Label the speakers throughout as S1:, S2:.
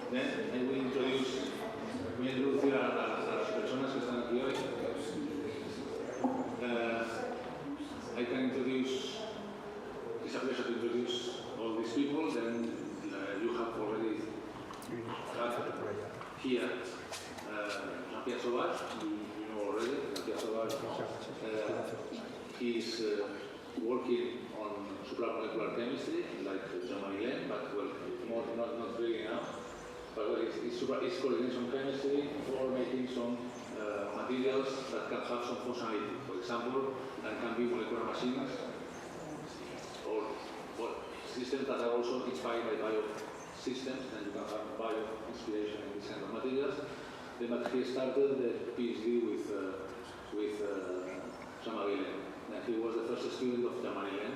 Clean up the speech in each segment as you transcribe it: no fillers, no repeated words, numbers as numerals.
S1: Then I will introduce, voy a introducir a las personas que están aquí hoy. I can introduce, it's a pleasure to introduce all these people. Then you have already here Jean-Pierre Sauvage, you know already. Jean-Pierre Sauvage, he's working on supramolecular chemistry, like Jean-Marie Lehn, but well, not really now. But well, it's coordination chemistry for making some materials that can have some functionality. For example, that can be molecular machines or systems that are also inspired by biosystems, and you can have bio inspiration in this kind of materials. Then he started the PhD with Jean-Marie Lehn. And he was the first student of Jean-Marie Lehn.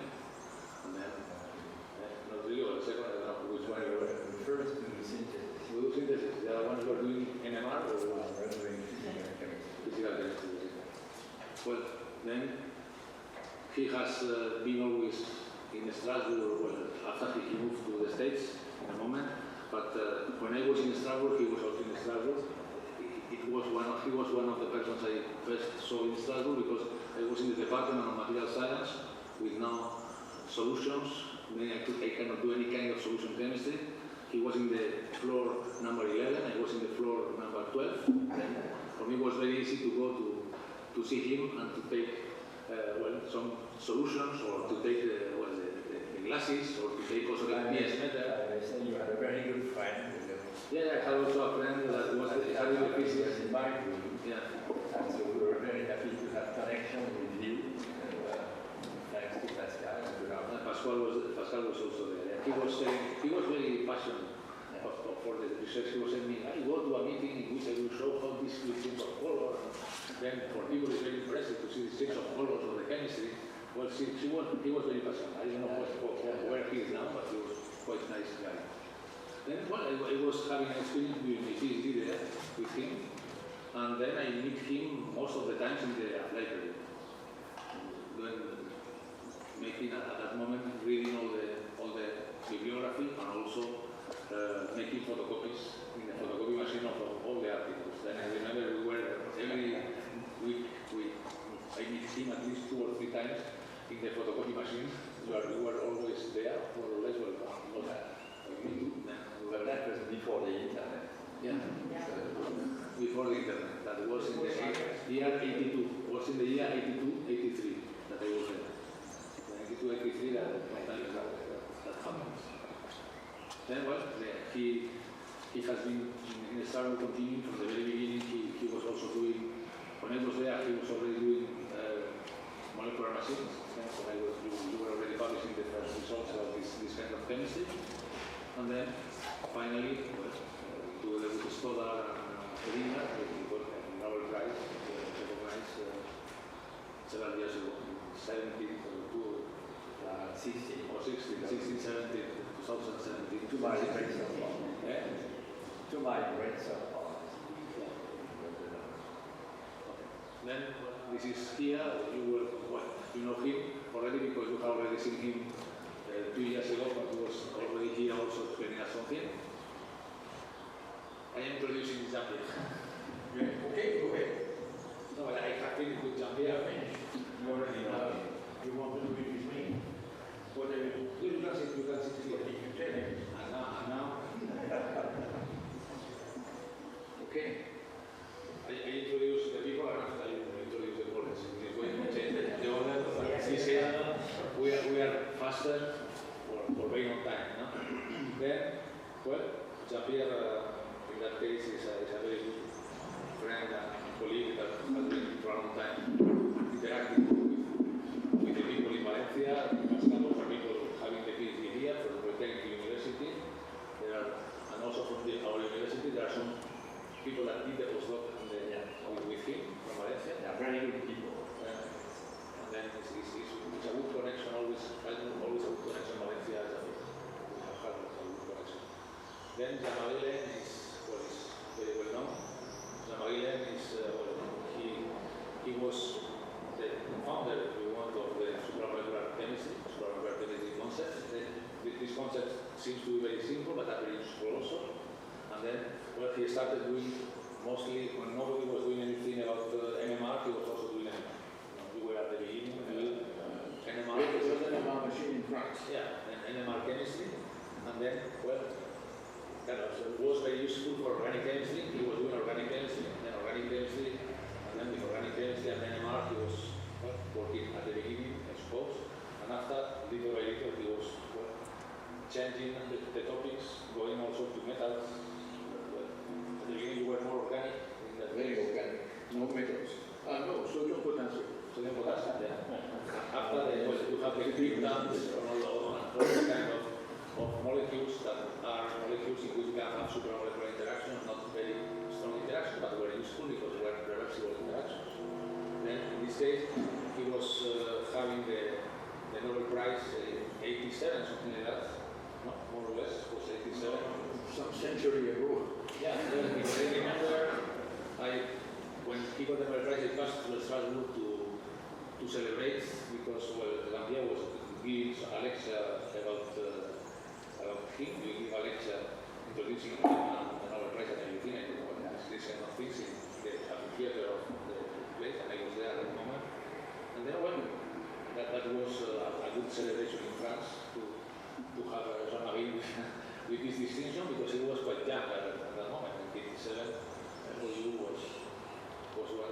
S1: And then, not really, but the second, I don't know which one you were.
S2: The first to do synthesis.
S1: We do synthesis. The other ones were doing NMR or
S2: we're doing physical chemistry.
S1: Physical chemistry. Well, then he has been always in Strasbourg. Well, after he moved to the States in a moment. But when I was in Strasbourg, he was also in Strasbourg. He was one of the persons I first saw in Strasbourg because I was in the department of material science with no solutions. Then I cannot do any kind of solution chemistry. He was in the floor number 11, I was in the floor number 12. Then for me it was very easy to go to see him and to take well, some solutions or to take the glasses or to take also the
S2: I say you had a very good friend.
S1: Yeah, I had also a friend that was studying the physics
S2: in my room.
S1: Yeah.
S2: And so we were very happy to have connection with him. Thanks to Pascal.
S1: Pascal was also there. He was very passionate for the research. He was saying me, I go to a meeting in which I will show how these change of color. Then for people it's very impressive to see the change of colors of the chemistry. Well, he was very passionate. I don't know where he is now, but he was quite a nice guy. Then well, I was having an experience doing my PhD there with him, and then I meet him most of the times in the library. Making at that moment, reading all the bibliography and also making photocopies in the photocopy machine of all the articles. Then I remember every week I meet him at least 2 or 3 times in the photocopy machine. We were always there, more or less. Well, not that.
S2: But that was before the internet.
S1: Yeah. Before the internet. That was in the year 82. Was in the year 82, 83 that I was there. 82, 83 that happened. Then well, he has been in the start continuing from the very beginning. He was also doing, when I was there, he was already doing molecular machines. When you were already publishing the first results of this kind of chemistry. And then finally, together with Stoddard and Ribera, he got a Nobel Prize recognized several years ago, 16, 2017.
S2: To my great surprise. To my great surprise.
S1: Then this is here. You know him already because you have already seen him 2 years ago, but he was already here also explaining us something. I am introducing Jean-Pierre.
S2: Okay, go ahead.
S1: No, but I have finished with Jean-Pierre.
S2: You already know.
S3: You want to do it with me?
S1: What you can sit here.
S2: You tell him.
S1: And now. Okay. I introduce the people and after I introduce the college. This way we change the order. We are faster for very long time. No? Then, well, Jean-Pierre, in that case, is a very good friend and colleague that has been for a long time interacting with the people in Valencia, for people having the PhD here from the Polytechnic University. And also from our university, there are some people that did the postdoc with him from Valencia.
S2: They are very good people.
S1: And then it's a good connection, always a good connection Valencia. We have had a good connection. Then Jean-Marie Lehn is very well known. Jean-Marie Lehn is, he was the founder, if you want, of the supramolecular chemistry concept. This concept seems to be very simple, but are very useful also. And then, well, he started doing mostly, when nobody was doing anything about NMR, he was also doing NMR. We were at the beginning, NMR.
S3: There was an NMR machine in France.
S1: Yeah, and NMR chemistry, and then, well, it was very useful for organic chemistry. He was doing organic chemistry, then organic chemistry, and then with organic chemistry and NMR, he was working at the beginning, I suppose, and after, little by little, he was changing the topics, going also to metals. At the beginning, you were more organic. In that
S3: Very organic, no metals. No, sodium potassium.
S1: Sodium potassium, yeah. After, you have the cryptons and all this kind of molecules that are molecules in which you can have supramolecular interactions, not very strong interactions, but were useful because they were reversible interactions. Then, in this case, he was having the Nobel Prize in 87, something like that. No, more or less, it was 87.
S3: Some century ago.
S1: Yeah, if I remember, when he got the Nobel Prize, he passed to Strasbourg to celebrate because, well, Jean-Pierre was giving a lecture about him. We give a lecture introducing him and the Nobel Prize at the beginning. This kind of things in the theater of the place, and I was there at the moment. And then, well, that was a good celebration in France to have Jean-Marie with this distinction because he was quite young at that moment. In 87, he was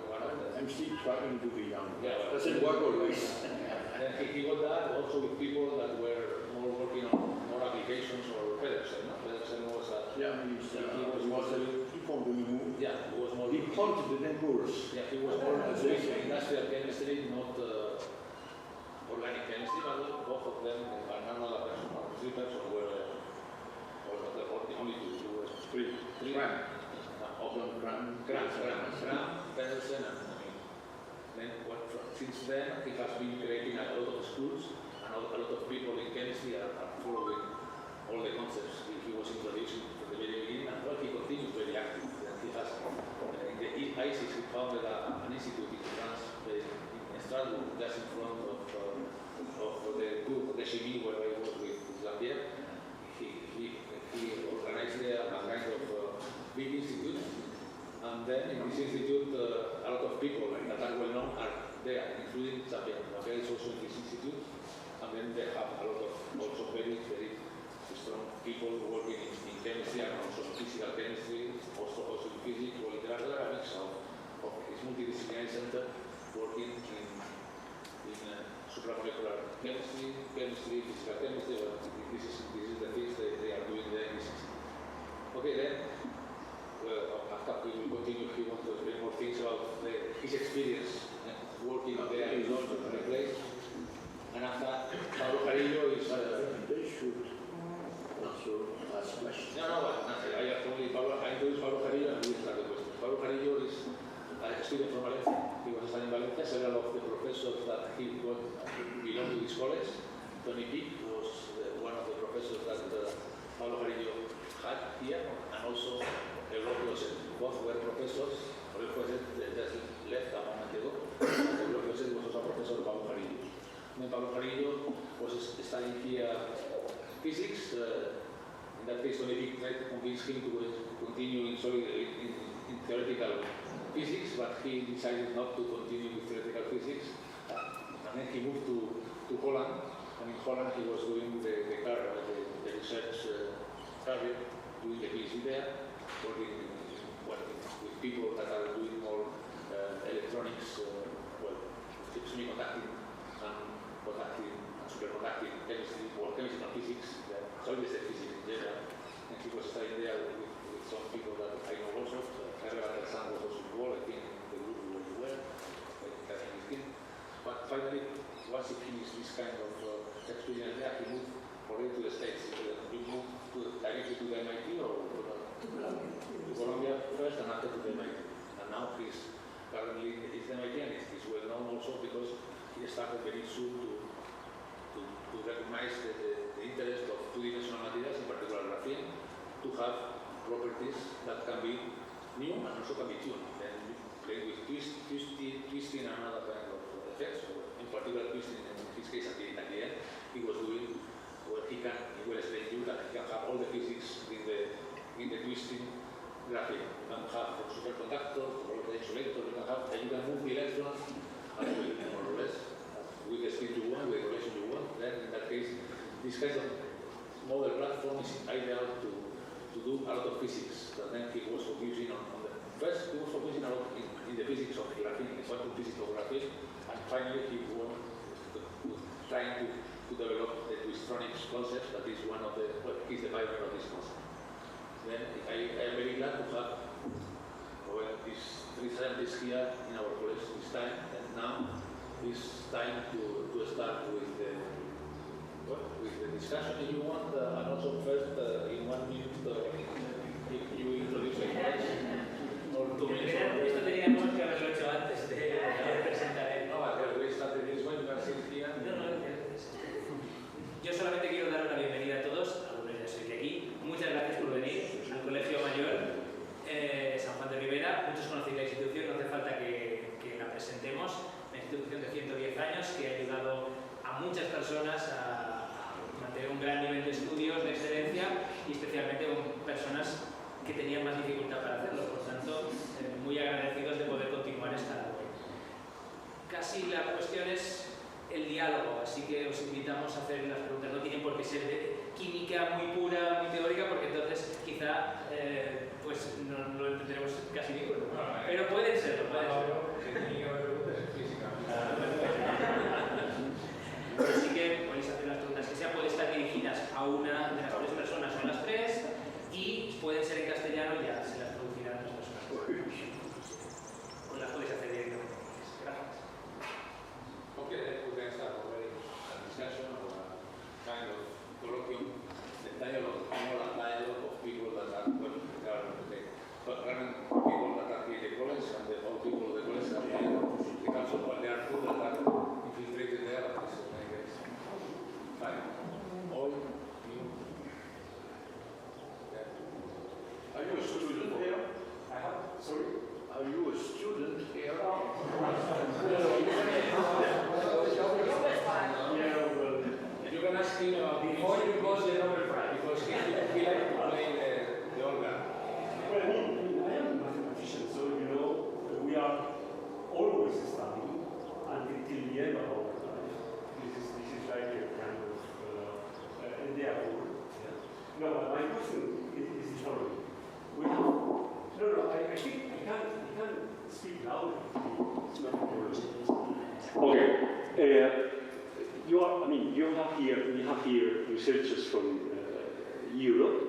S1: one of them.
S3: I'm still trying to be young.
S1: Yeah,
S3: Doesn't work always.
S1: And he got that also with people that were more working on more applications or Pedersen. No? Pedersen was
S3: He was more
S1: yeah, he was more.
S3: He hunted the neighbors.
S1: Yeah, he was more industrial chemistry, not organic chemistry, but both of them, and another person, or three persons were, or the only two were three. Graham, Pedersen, and then since then he has been creating a lot of schools, and a lot of people in chemistry are following all the concepts he was introducing from the very beginning, and well, he continues very active. He has, in the ISIS, he founded an institute in France, in Strasbourg, just in front of the group, the chimie, where I was with Jean-Pierre. He organized there a kind of big institute, and then in this institute, a lot of people that are well known are there, including Jean-Pierre. Jean-Pierre is also in this institute, and then they have a lot of also very, very strong people working in chemistry and also in physical chemistry, also in physics, or there are a mix of this multidisciplinary center working in supramolecular chemistry, physical chemistry. Well, this is the things they are doing there in this institute. Okay, then after we will continue, he wants to explain more things about his experience working there in the place. And after Pablo Jarillo is.
S3: They should also ask questions.
S1: No, I introduced Pablo Jarillo and we start the questions. Pablo Jarillo is a student from Valencia. He was studying in Valencia. Several of the professors that he got belong to this college. Tony Peak was one of the professors that Pablo Jarillo had here, and also Eulogio Set. Both were professors. Eulogio Set just left a moment ago. Eulogio Set was also a professor of Pablo Jarillo. Then Pablo Jarillo was studying here physics. In that case, Tony Peak tried to convince him to continue in theoretical physics, but he decided not to continue with theoretical physics. And then he moved to Holland, and in Holland he was doing the research career, doing the PhD there, working with people that are doing more electronics, semiconducting and conducting and superconducting chemistry, or chemistry and physics. So always the physics in general. And he was studying there with some people that I know also. Ribera was also involved, I think, in the group very well, but finally, once he finished this kind of experience there, he moved already to the States. You moved directly to the MIT or to Colombia first and after to the MIT. And now he's currently at the MIT, and he's well known also because he started very soon to recognize the interest of two-dimensional materials, in particular graphene, to have properties that can be new and also can be tuned. Then play with twisting and another kind of effects. So in particular, twisting, in his case, at the end, he was doing what he will explain to you that he can have all the physics in the twisting graphene. You can have superconductors, or insulator, you can have, and you can move the electrons as will, more or less, with the speed you want, with the relation you want. Then, in that case, this kind of model platform is ideal to do a lot of physics. But then he was focusing on the first, he was focusing a lot in the physics of graphene, the quantum physics of graphene, and finally he was trying to develop the twistronics concept. That is one of the, well, he's the pioneer of this concept. Then I am very glad to have these three scientists here in our college this time, and now it's time to start with the discussion if you want, and also first in 1 minute you introduce the class, or 2 minutes.
S4: Esto teníamos que haberlo hecho antes de presentar él.
S1: No, but we started this one, you can sit here.
S4: Yo solamente quiero dar una bienvenida a todos, algunos ya sois de aquí. Muchas gracias por venir al Colegio Mayor San Juan de Ribera. Muchos conocéis la institución, no hace falta que la presentemos. Una institución de 110 años que ha ayudado a muchas personas a mantener un gran nivel de estudios, de excelencia, y especialmente con personas que tenían más dificultad para hacerlo. Por tanto, muy agradecidos de poder continuar esta labor. Casi la cuestión es el diálogo, así que os invitamos a hacer las preguntas. No tienen por qué ser de química muy pura, muy teórica, porque entonces quizá pues no lo entenderemos casi ninguno. Pero pueden serlo, pueden serlo. Así que podéis hacer las preguntas que sean, pueden estar dirigidas a una de las tres personas o a las tres, y pueden ser en castellano y ya se las traducirán las personas. O las podéis hacer directamente. Gracias.
S1: Okay, then we can start already a discussion or a kind of colloquium, the dialogue, moral dialogue of people that are, well, people that are here in the college and the old people of the college that are in the council, but there are two that are infiltrated there, at least in many ways. Fine. All you. Yeah.
S3: Are you a student here?
S1: Sorry?
S3: Are you a student here?
S1: You can ask him before you go to the Nobel Prize, because he likes to play the organ.
S5: Well, I am a mathematician, so you know we are always studying until the end of our life. This is like a kind of endeavor. Yeah. No, but my question is the following. We have, I think I can't speak louder. It's not a problem. Okay. We have here researchers from Europe.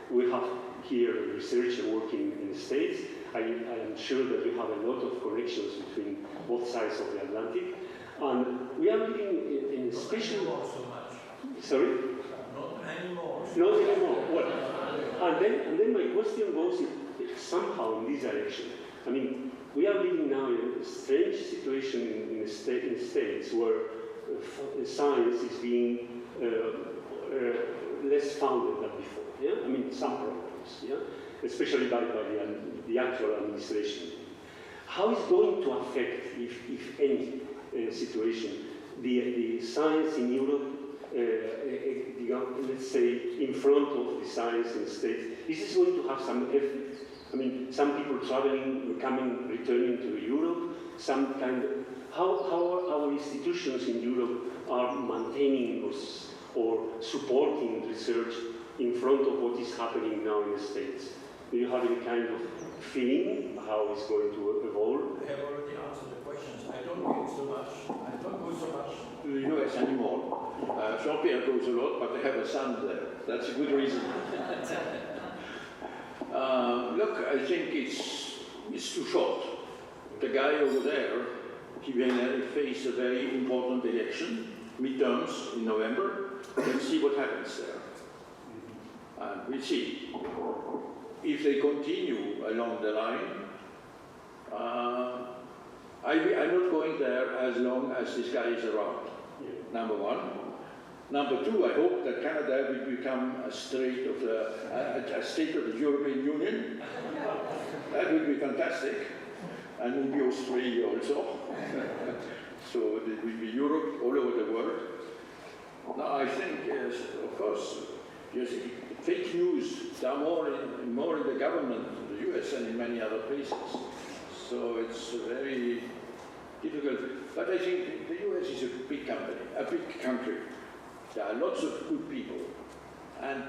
S5: We have here a researcher working in the States. I am sure that you have a lot of connections between both sides of the Atlantic. And we are living in a special...
S1: Not anymore so much.
S5: Sorry?
S1: Not anymore.
S5: Not anymore. Well, and then my question goes somehow in this direction. I mean, we are living now in a strange situation in the States where science is being less founded than before. Yeah? I mean, some programs, yeah? Especially by the actual administration. How is going to affect, if any, situation, the science in Europe, let's say, in front of the science in the States? Is this going to have some effect? I mean, some people traveling, returning to Europe, some kind of... How our institutions in Europe are maintaining or supporting research in front of what is happening now in the States? Do you have any kind of feeling how it's going to evolve?
S6: I have already answered the questions. I don't go so much
S3: To the US anymore. Jean-Pierre goes a lot, but they have a son there. That's a good reason. Look, I think it's too short. The guy over there, he will face a very important election, midterms in November. Let's see what happens there. And we'll see. If they continue along the line, I'm not going there as long as this guy is around, number one. Number two, I hope that Canada will become a state of the European Union. That would be fantastic. And maybe Australia also. So it will be Europe all over the world. Now I think, yes, of course, fake news, there are more in the government, the US and in many other places. So it's very difficult. But I think the US is a big company, a big country. There are lots of good people. And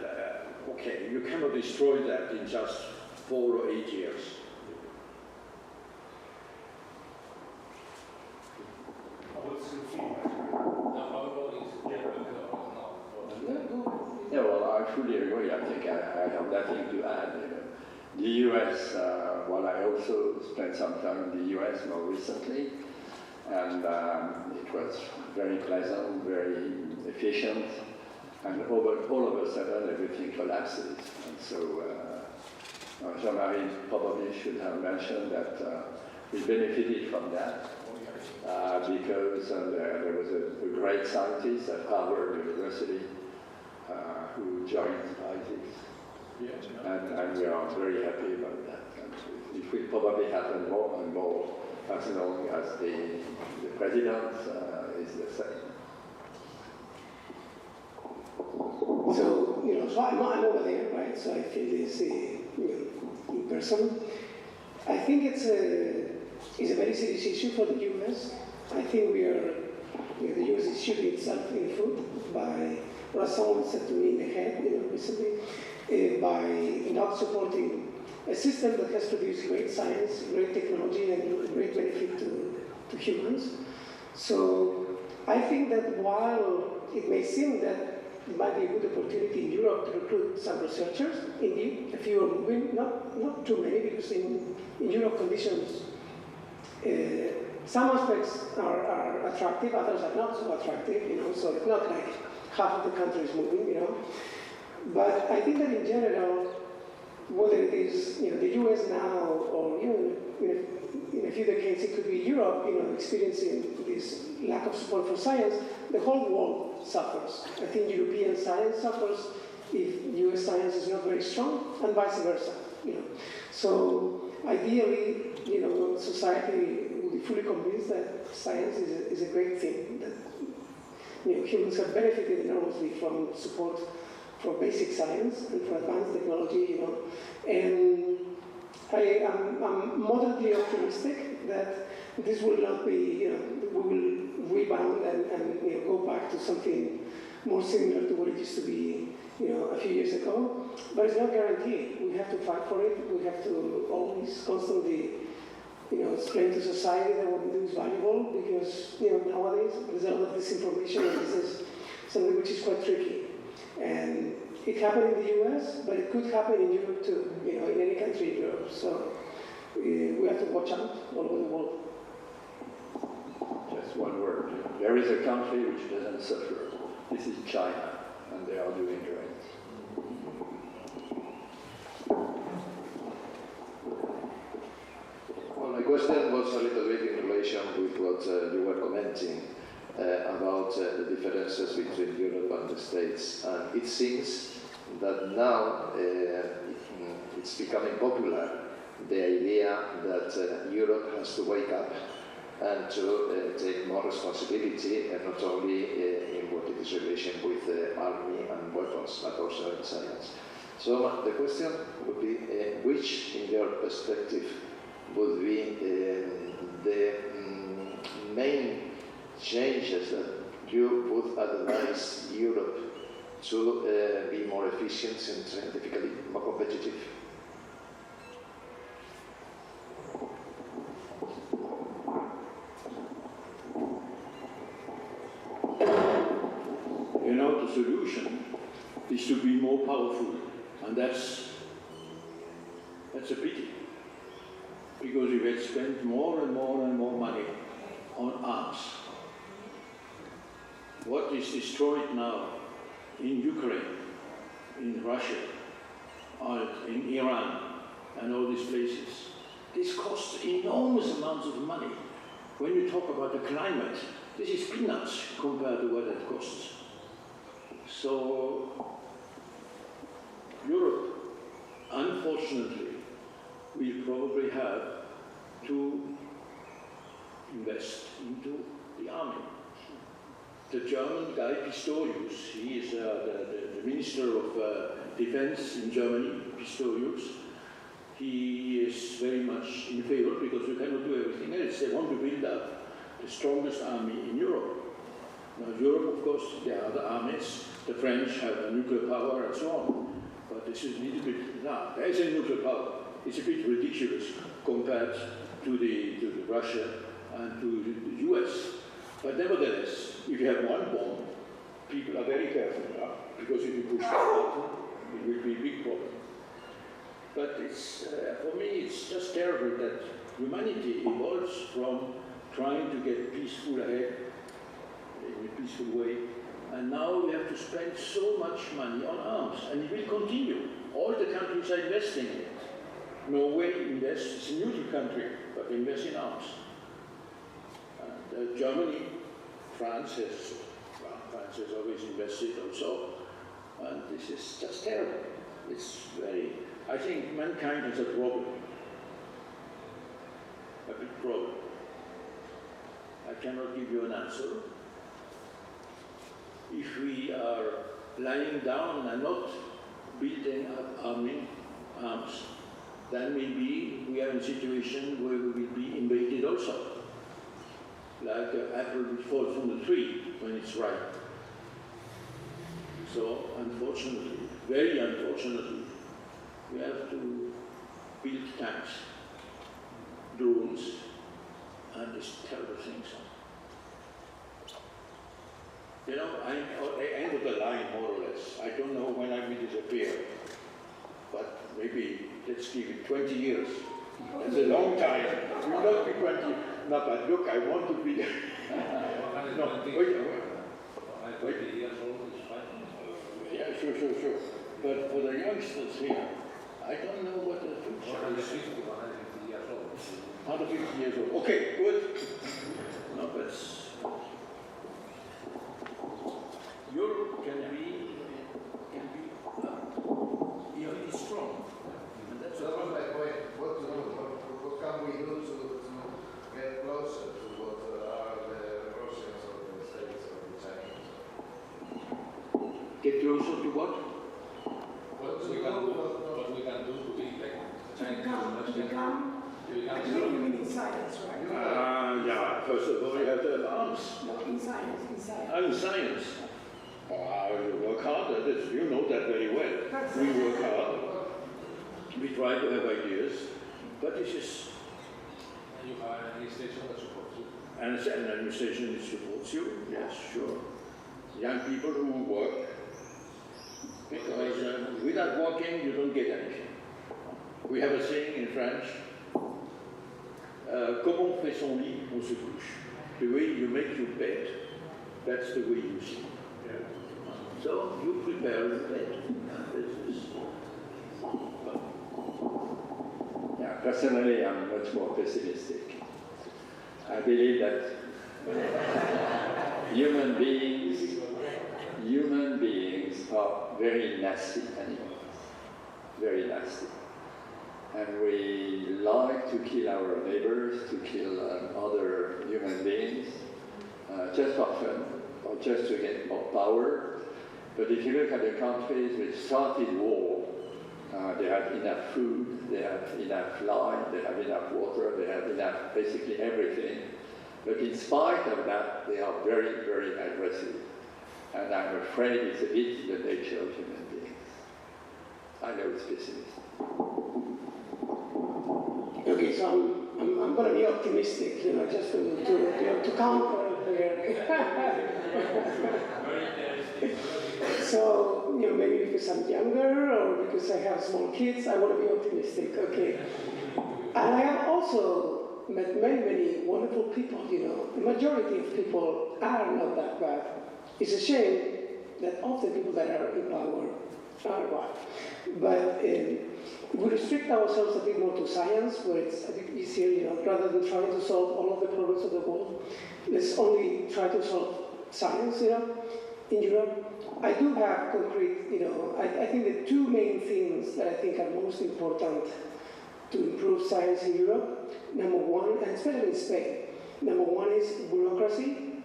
S3: okay, you cannot destroy that in just 4 or 8 years.
S5: What's your feedback?
S2: Yeah, well, I fully agree. I think I have nothing to add. The US, well, I also spent some time in the US more recently, and it was very pleasant, very efficient, and all of a sudden everything collapses. And so Jean-Marie probably should have mentioned that we benefited from that because there was a great scientist at Harvard University who joined ISIS.
S3: Yes.
S2: And we are very happy about that. And it will probably happen more and more as long as the president is the same.
S7: So, so I'm over there, right? So I feel this, in person. I think it's a very serious issue for the US. I think the US is shooting itself in the foot by what someone said to me in the head, recently, by not supporting a system that has produced great science, great technology, and great benefit to humans. So I think that while it may seem that it might be a good opportunity in Europe to recruit some researchers, indeed, a few are moving, not too many, because in Europe conditions, some aspects are attractive, others are not so attractive, so it's not like half of the country is moving, But I think that in general, whether it is the US now or in a few decades it could be Europe, experiencing this lack of support for science, the whole world suffers. I think European science suffers if US science is not very strong, and vice versa. So ideally, society will be fully convinced that science is a great thing. That humans have benefited enormously from support for basic science and for advanced technology, And I'm moderately optimistic that this will not be, we will rebound and go back to something more similar to what it used to be, a few years ago. But it's not guaranteed. We have to fight for it. We have to always constantly, explain to society that what we do is valuable because, nowadays there's a lot of disinformation and this is something which is quite tricky. And it happened in the US, but it could happen in Europe too, in any country in Europe. So we have to watch out all over the world.
S2: Just one word. There is a country which doesn't suffer. This is China, and they are doing great.
S8: Well, my question was a little bit in relation with what you were commenting about the differences between Europe and the States. And it seems that now it's becoming popular, the idea that Europe has to wake up and to take more responsibility, and not only in what it is relation with the army and weapons, but also in science. So the question would be, which, in your perspective, would be the main changes that you would advise Europe to be more efficient and scientifically more competitive?
S3: The solution is to be more powerful, and that's a pity, because we had spent more and more and more money on arms. What is destroyed now in Ukraine, in Russia, in Iran, and all these places, this costs enormous amounts of money. When you talk about the climate, this is peanuts compared to what it costs. So Europe, unfortunately, will probably have to invest into the army. The German guy Pistorius, he is the Minister of Defense in Germany, Pistorius, he is very much in favor because you cannot do everything else. They want to build up the strongest army in Europe. Now, Europe, of course, there are other armies. The French have a nuclear power and so on. But this is a little bit, now, there is a nuclear power. It's a bit ridiculous compared to the Russia and to the US. But nevertheless, if you have one bomb, people are very careful now, because if you push that button, it will be a big problem. But it's, for me, it's just terrible that humanity evolves from trying to get peaceful ahead in a peaceful way, and now we have to spend so much money on arms, and it will continue. All the countries are investing in it. Norway invests, it's a neutral country, but they invest in arms. And Germany, France has always invested also, and this is just terrible. It's very, I think mankind has a problem, a big problem. I cannot give you an answer. If we are lying down and not building up arms, then maybe we are in a situation where we will be invaded also. Like an apple which falls from the tree when it's ripe. So, unfortunately, very unfortunately, we have to build tanks, drones, and these terrible things. You know, I end of the line more or less. I don't know when I will disappear, but maybe let's give it 20 years. That's a long time. It will not be 20. No, but look, I want to be. No, wait. 20 years old is fine. Yeah, sure. But for the youngsters here, I don't know what the future is. 150 years old. 150 years old. Okay, good. No, but Europe can be really strong. And that's
S8: that was my point. What can we do to get closer to what are the Russians or the States or the Chinese?
S3: Get closer to what?
S6: What we can do to be like Chinese.
S7: You mean in science, right?
S3: Yeah, first of all, you have to have arms.
S7: No, in science.
S3: In science. We work hard at it. You know that very well. We work hard. We try to have ideas, but it's just.
S6: And you have an administration that supports you.
S3: And an administration that supports you. Yes, sure. Young people who work, because without working, you don't get anything. We have a saying in French. Comme on fait son lit, on se couche. The way you make your bed, that's the way you sleep. So you prepare the bed.
S2: Yeah, personally, I'm much more pessimistic. I believe that human beings are very nasty animals, very nasty. And we like to kill our neighbors, to kill other human beings, just for fun, or just to get more power. But if you look at the countries which started war, they have enough food, they have enough light, they have enough water, they have enough, basically everything. But in spite of that, they are very, very aggressive. And I'm afraid it's a bit the nature of human beings. I know it's pessimistic.
S7: Okay, so I'm going to be optimistic, just to counter. So, maybe because I'm younger or because I have small kids, I want to be optimistic, okay. And I have also met many, many wonderful people, The majority of people are not that bad. It's a shame that often people that are in power are bad. But we restrict ourselves a bit more to science, where it's a bit easier, rather than trying to solve all of the problems of the world. Let's only try to solve science, in Europe. I do have concrete, I think the two main things that I think are most important to improve science in Europe, number one, and especially in Spain, number one is bureaucracy,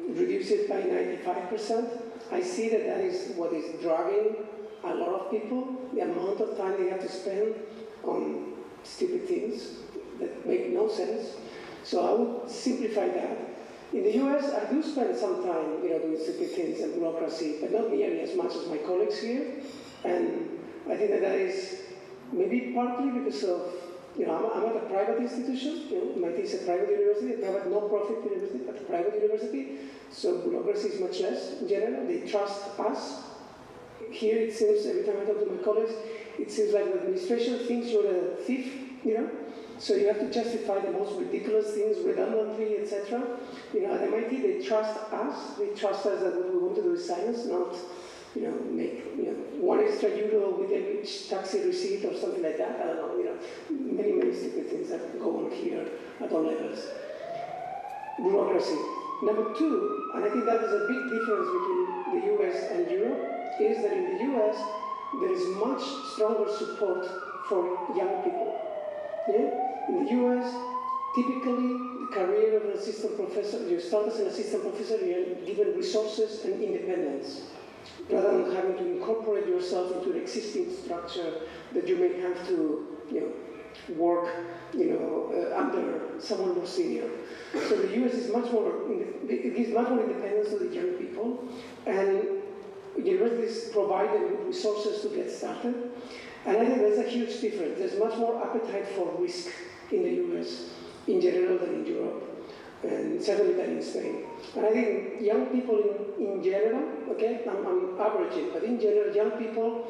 S7: reduce it by 95%. I see that is what is dragging a lot of people, the amount of time they have to spend on stupid things that make no sense. So I would simplify that. In the US, I do spend some time, doing stupid things and bureaucracy, but not nearly as much as my colleagues here. And I think that is maybe partly because of, I'm at a private institution. MIT is a private university, a private non-profit university, but a private university. So bureaucracy is much less in general. They trust us. Here it seems, every time I talk to my colleagues, it seems like the administration thinks you're a thief, So you have to justify the most ridiculous things redundantly, etc. At MIT they trust us. They trust us that what we want to do is science, not make one extra euro with every taxi receipt or something like that. I don't know. Many stupid things that go on here at all levels. Bureaucracy. Number two, and I think that is a big difference between the US and Europe, is that in the US there is much stronger support for young people. In the US, typically the career of an assistant professor, you start as an assistant professor, you're given resources and independence, rather than having to incorporate yourself into an existing structure that you may have to work under someone more senior. So the US is much more, it gives much more independence to the young people, and universities provide them with resources to get started. And I think that's a huge difference. There's much more appetite for risk in the US in general than in Europe, and certainly than in Spain. And I think young people in general, okay, I'm averaging, but in general, young people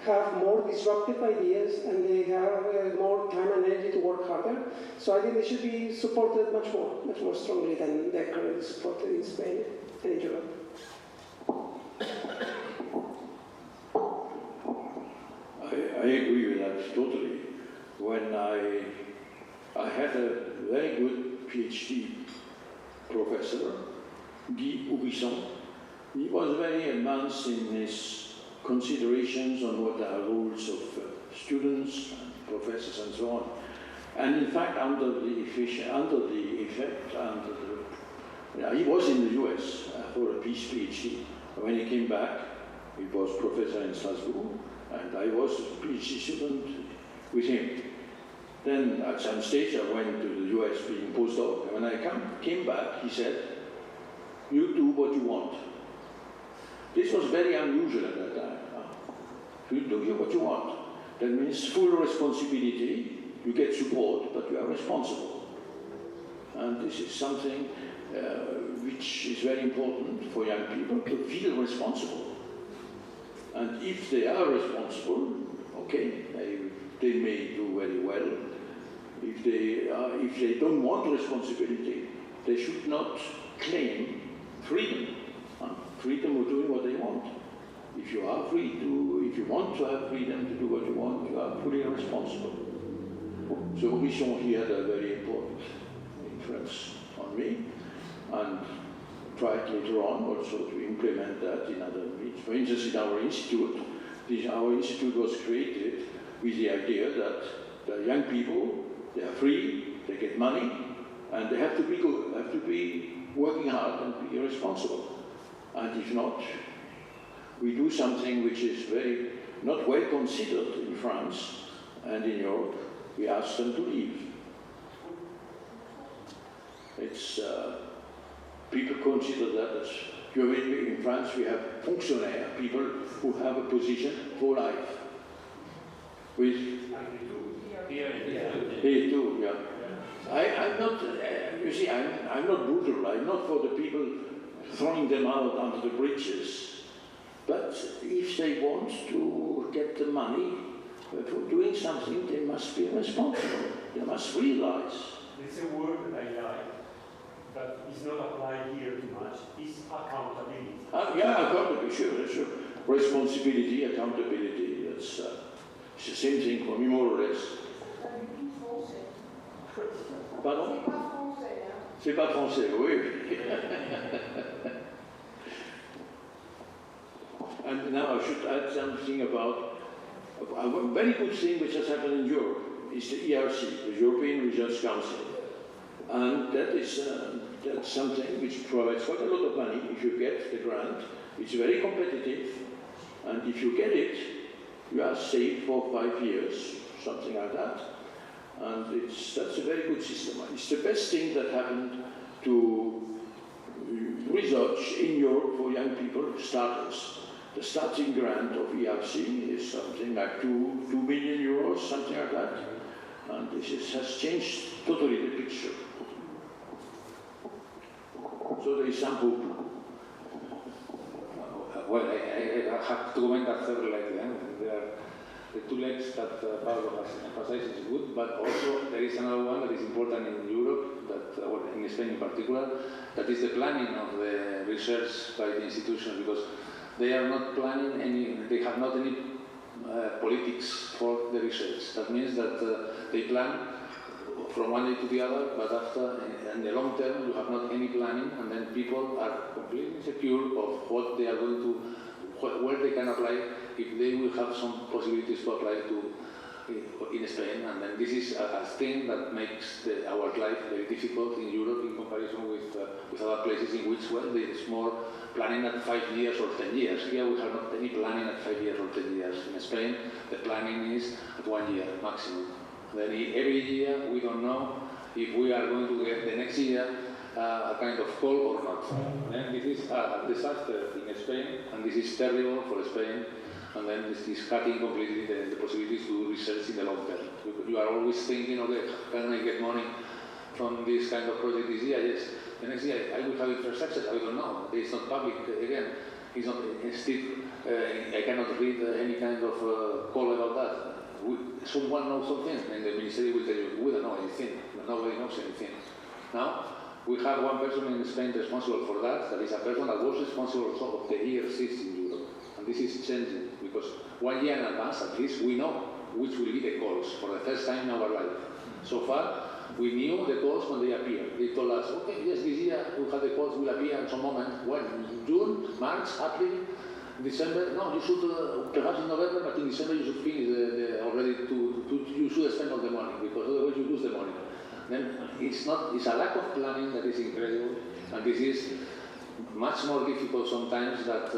S7: have more disruptive ideas and they have more time and energy to work harder. So I think they should be supported much more strongly than they're currently supported in Spain and in Europe.
S3: I agree with that totally. When I had a very good PhD professor, Guy Oubisson. He was very advanced in his considerations on what are roles of students, and professors, and so on. And in fact, he was in the US for a PhD. When he came back, he was professor in Strasbourg, and I was a PhD student with him. Then at some stage I went to the US being postdoc, and when I came back, he said, "You do what you want." This was very unusual at that time. You do what you want. That means full responsibility, you get support, but you are responsible. And this is something which is very important for young people, to feel responsible. And if they are responsible, okay, they may do very well. If they don't want responsibility, they should not claim freedom. Freedom of doing what they want. If you are free to, if you want to have freedom to do what you want, you are fully responsible. So Oubisson, he had a very important influence on me, and tried later on also to implement that in other means. For instance, in our institute, our institute was created with the idea that the young people, they are free, they get money, and they have to be good, have to be working hard and be responsible. And if not, we do something which is very not well considered in France and in Europe. We ask them to leave. It's people consider that as in France we have fonctionnaires, people who have a position for life. With here too, yeah. I'm not. You see, I'm not brutal. I'm not for the people throwing them out under the bridges. But if they want to get the money for doing something, they must be responsible. They must realize.
S5: There's a word that I like, but is not applied here too much. Is accountability.
S3: Yeah, accountability. Sure. Responsibility, accountability. That's it's the same thing for me, more or less. Pardon? C'est pas français, oui. And now I should add something about a very good thing which has happened in Europe is the ERC, the European Research Council. And that is that's something which provides quite a lot of money if you get the grant. It's very competitive, and if you get it, you are safe for 5 years, something like that. And that's a very good system. It's the best thing that happened to research in Europe for young people, starters. The starting grant of ERC is something like 2 million euros, something like that. And this has changed totally the picture. So there is some hope.
S1: Well, I have to comment that third leg. The two legs that Pablo has emphasized is good, but also there is another one that is important in Europe, that, or in Spain in particular, that is the planning of the research by the institutions, because they are not planning any, they have not any politics for the research. That means that they plan from one day to the other, but after, in the long term, you have not any planning, and then people are completely secure of what they are going to, where they can apply, if they will have some possibilities to apply to in Spain. And then this is a thing that makes our life very difficult in Europe in comparison with other places in which, well, there is more planning at 5 years or 10 years. Here we have not any planning at 5 years or 10 years. In Spain, the planning is at 1 year maximum. Then every year we don't know if we are going to get the next year a kind of call or not. And this is a disaster in Spain, and this is terrible for Spain, and then this is cutting completely the possibilities to do research in the long term. You are always thinking, okay, can I get money from this kind of project this year? Yes. The next year I will have infrastructure, I don't know. It's not public, again, it's not, still, I cannot read any kind of call about that. Someone knows something, and the ministry will tell you, we don't know anything, nobody knows anything. Now, we have one person in Spain responsible for that. That is a person that was responsible also of the ERCs in Europe. And this is changing, because 1 year in advance, at least, we know which will be the calls for the first time in our life. So far, we knew the calls when they appear. They told us, okay, yes, this year we have the calls will appear at some moment. When? June, March, April, December? No, you should, perhaps in November, but in December you should finish already you should spend all the money, because otherwise you lose the money. Then it's a lack of planning that is incredible, and this is much more difficult sometimes that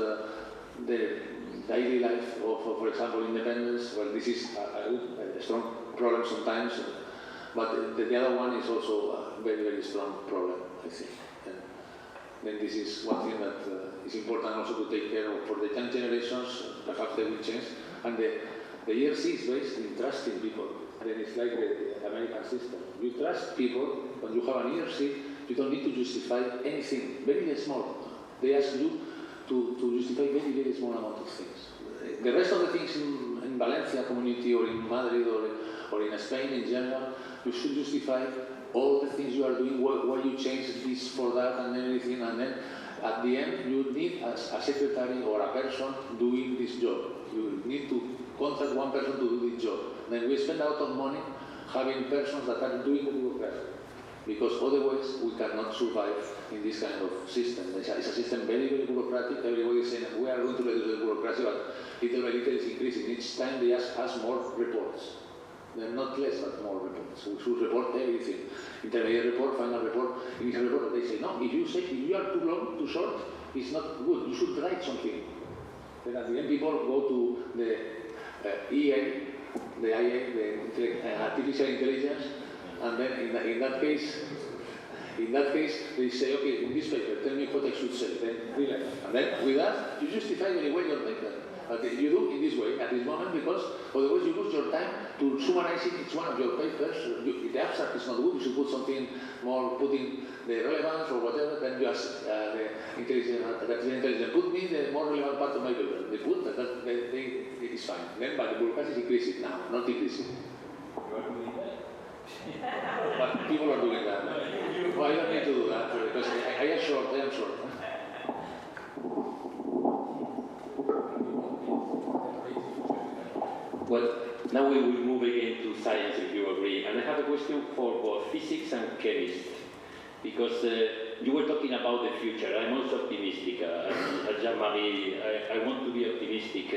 S1: the daily life of, for example, independence. Well, this is a strong problem sometimes, but the other one is also a very, very strong problem, I think. And then this is one thing that is important also to take care of for the young generations. Perhaps they will change, and the ERC is based in trusting people. Then it's like the American system. You trust people. When you have an ERC, you don't need to justify anything, very, very small. They ask you to justify very, very small amount of things. The rest of the things in Valencia community or in Madrid or in Spain in general, you should justify all the things you are doing, why you change this for that and everything, and then at the end you need a secretary or a person doing this job. You need to contract one person to do this job. Then we spend a lot of money having persons that are doing the bureaucracy, because otherwise we cannot survive in this kind of system. It's a system very, very bureaucratic. Everybody is saying we are going to reduce the bureaucracy, but little by little is increasing. Each time they ask us more reports. They're not less, but more reports. We should report everything. Intermediate report, final report, initial report. They say, no, if you are too long, too short, it's not good. You should write something. Then at the end, people go to the EA, the IA, the artificial intelligence, and then in that case, they say, okay, in this paper, tell me what I should say. Then relax. And then with that, you justify very well your paper. But you do in this way at this moment, because otherwise you lose your time to summarize each one of your papers. If the abstract is not good, you should put something more, putting the relevance or whatever. Then you ask the intelligence, put me the more relevant part of my paper. They put that it's fine. Then, but the bureaucracy is increasing now, not decreasing. But people are doing that. Well, I don't need to do that because I am short.
S9: Well, now we will move again to science, if you agree. And I have a question for both physics and chemists, because you were talking about the future. I'm also optimistic. As Jean-Marie, I want to be optimistic.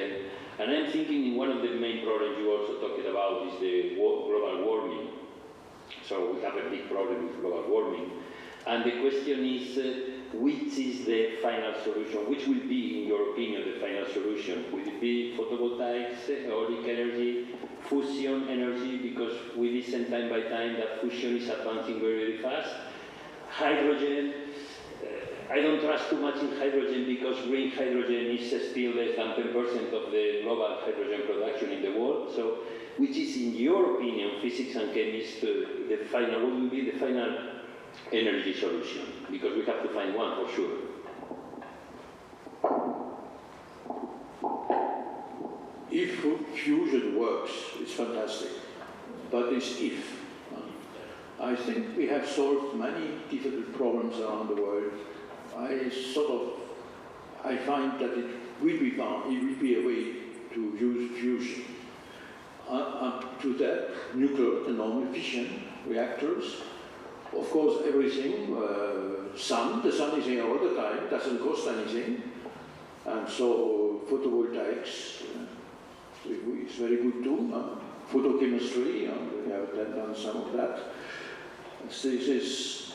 S9: And I'm thinking one of the main problems you also talked about is the global warming. So we have a big problem with global warming. And the question is, which is the final solution? Which will be, in your opinion, the final solution? Will it be photovoltaics, eolic energy, fusion energy? Because we listen time by time that fusion is advancing very, very fast. Hydrogen. I don't trust too much in hydrogen because green hydrogen is still less than 10% of the global hydrogen production in the world. So, which is, in your opinion, physics and chemists, what will be the final energy solution? Because we have to find one for sure.
S3: If fusion works, it's fantastic. But it's if. I think we have solved many difficult problems around the world. I find that it will be found, it will be a way to use fusion. Up to that, nuclear, the normal fission reactors. Of course, everything, the sun is here all the time, doesn't cost anything. And so photovoltaics is very good too. Photochemistry, we have done some of that. This is,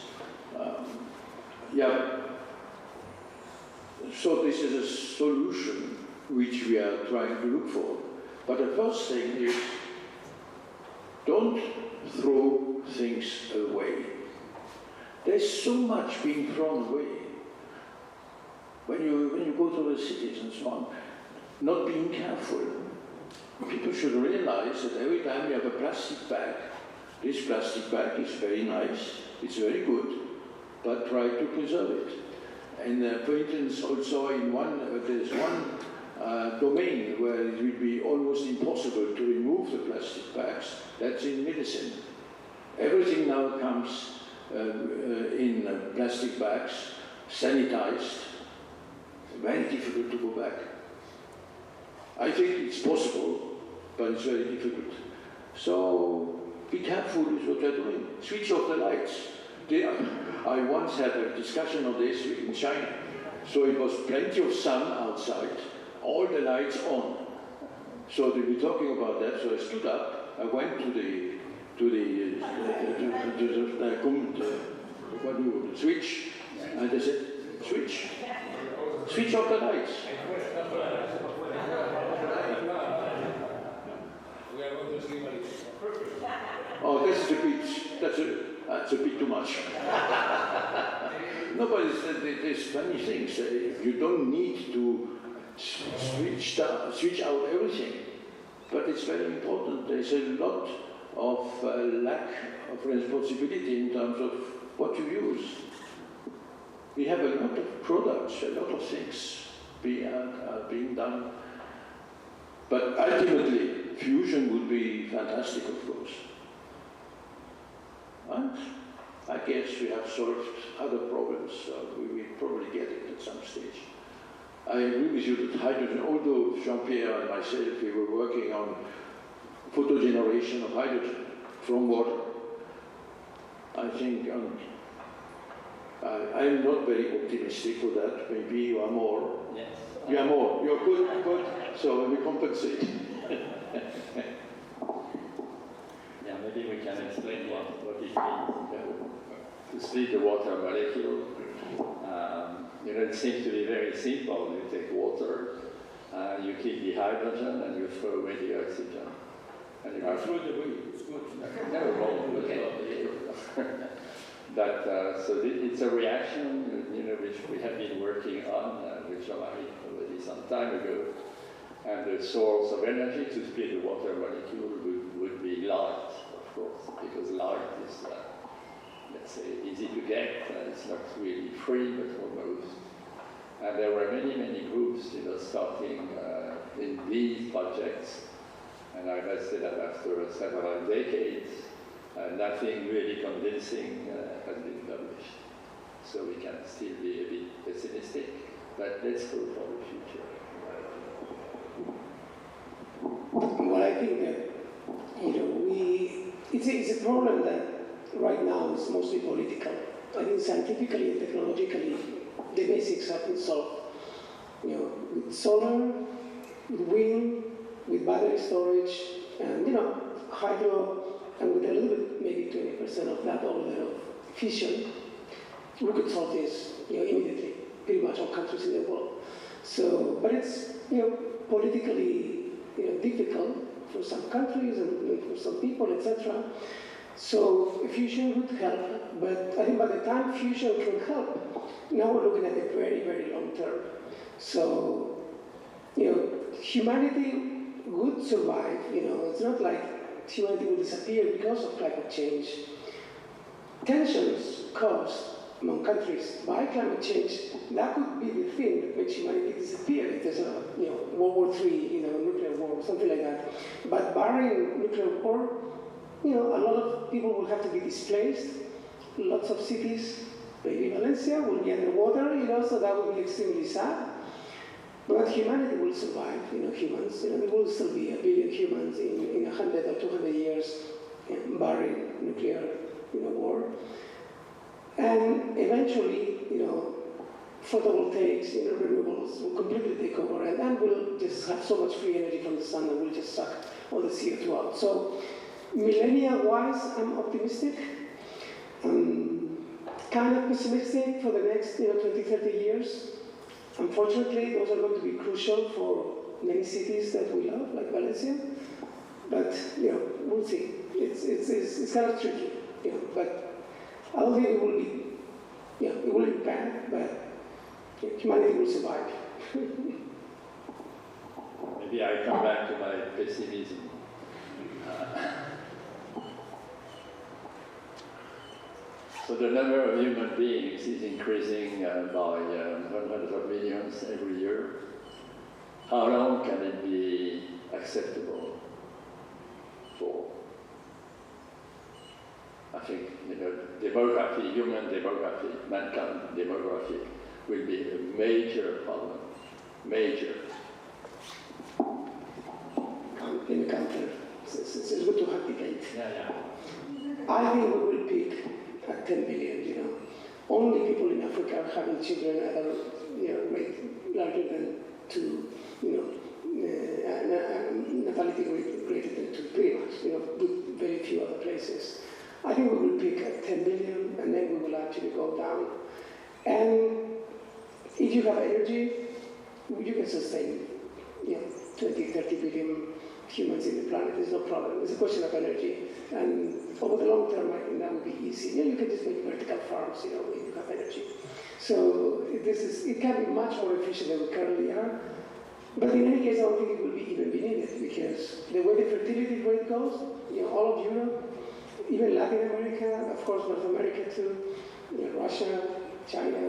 S3: so this is a solution which we are trying to look for. But the first thing is, don't throw things away. There's so much being thrown away. When you go to the cities and so on, not being careful. People should realize that every time you have a plastic bag, this plastic bag is very nice, it's very good, but try to preserve it. And for instance, also in there's one domain where it will be almost impossible to remove the plastic bags. That's in medicine. Everything now comes in plastic bags, sanitized. Very difficult to go back. I think it's possible, but it's very difficult. So be careful with what you're doing. Switch off the lights. I once had a discussion on this in China. So it was plenty of sun outside, all the lights on. So they were talking about that, so I stood up, I went to the switch, and I said, switch off the lights. Oh, that's a bit too much. No, but there's many things. You don't need to switch out everything. But it's very important. There's a lot of lack of responsibility in terms of what you use. We have a lot of products, a lot of things being done. But ultimately, fusion would be fantastic, of course. And I guess we have solved other problems. We will probably get it at some stage. I agree with you that hydrogen, although Jean-Pierre and myself, we were working on photogeneration of hydrogen from water. I think I'm not very optimistic for that. Maybe you are more.
S9: Yes.
S3: You are more. You're good. So we compensate.
S2: Yeah, maybe we can explain what it means to split the water molecule. It seems to be very simple. You take water, you keep the hydrogen, and you throw away the oxygen. And you
S3: throw it away. It's good.
S2: Never wrong. Okay. But so it's a reaction, which we have been working on with Jean-Marie already some time ago. And the source of energy to split the water molecule would be light, of course, because light is, let's say, easy to get. It's not really free, but almost. And there were many groups, starting in these projects. And I must say that after several decades, nothing really convincing has been published. So we can still be a bit pessimistic, but let's go for the future.
S7: Well, I think that, it's a problem that right now is mostly political. I think scientifically and technologically, the basics have been solved. With solar, with wind, with battery storage, and, hydro, and with a little bit, maybe 20% of that order of fission, we could solve this immediately, pretty much all countries in the world. So, but it's politically difficult for some countries and for some people, etc. So fusion would help, but I think by the time fusion can help, now we're looking at a very, very long term. So, humanity would survive, it's not like humanity will disappear because of climate change. Tensions caused among countries by climate change, that could be the thing that makes humanity disappear. If there's a World War III, nuclear war, something like that. But barring nuclear war, a lot of people will have to be displaced. Lots of cities, maybe Valencia, will be underwater, so that would be extremely sad. But humanity will survive, humans. There will still be 1 billion humans in 100 or 200 years, barring nuclear, war. And eventually, photovoltaics, renewables will completely take over, and we'll just have so much free energy from the sun that we'll just suck all the CO2 out. So, millennia-wise, I'm optimistic. Kind of pessimistic for the next 20, 30 years. Unfortunately, those are going to be crucial for many cities that we love, like Valencia. But we'll see. It's kind of tricky, but I don't think it will be. It will be bad, but humanity will survive.
S2: Maybe I come back to my pessimism. So the number of human beings is increasing by hundreds of millions every year. How long can it be acceptable for? I think demography, human demography, mankind demography will be a major problem. Major.
S7: In the counter, it's good to have debate.
S2: Yeah.
S7: I think we will peak at 10 billion, Only people in Africa are having children at a rate larger than 2, natality rate greater than 2, pretty much, with very few other places. I think we will peak at 10 billion, and then we will actually go down. And if you have energy, you can sustain, 20, 30 billion humans in the planet. There's no problem. It's a question of energy. And over the long term, I think that would be easy. You can just make vertical farms, if you have energy. So it can be much more efficient than we currently are. But in any case, I don't think it will be even be needed, because the way the fertility rate goes, all of Europe, even Latin America, of course North America too, Russia, China,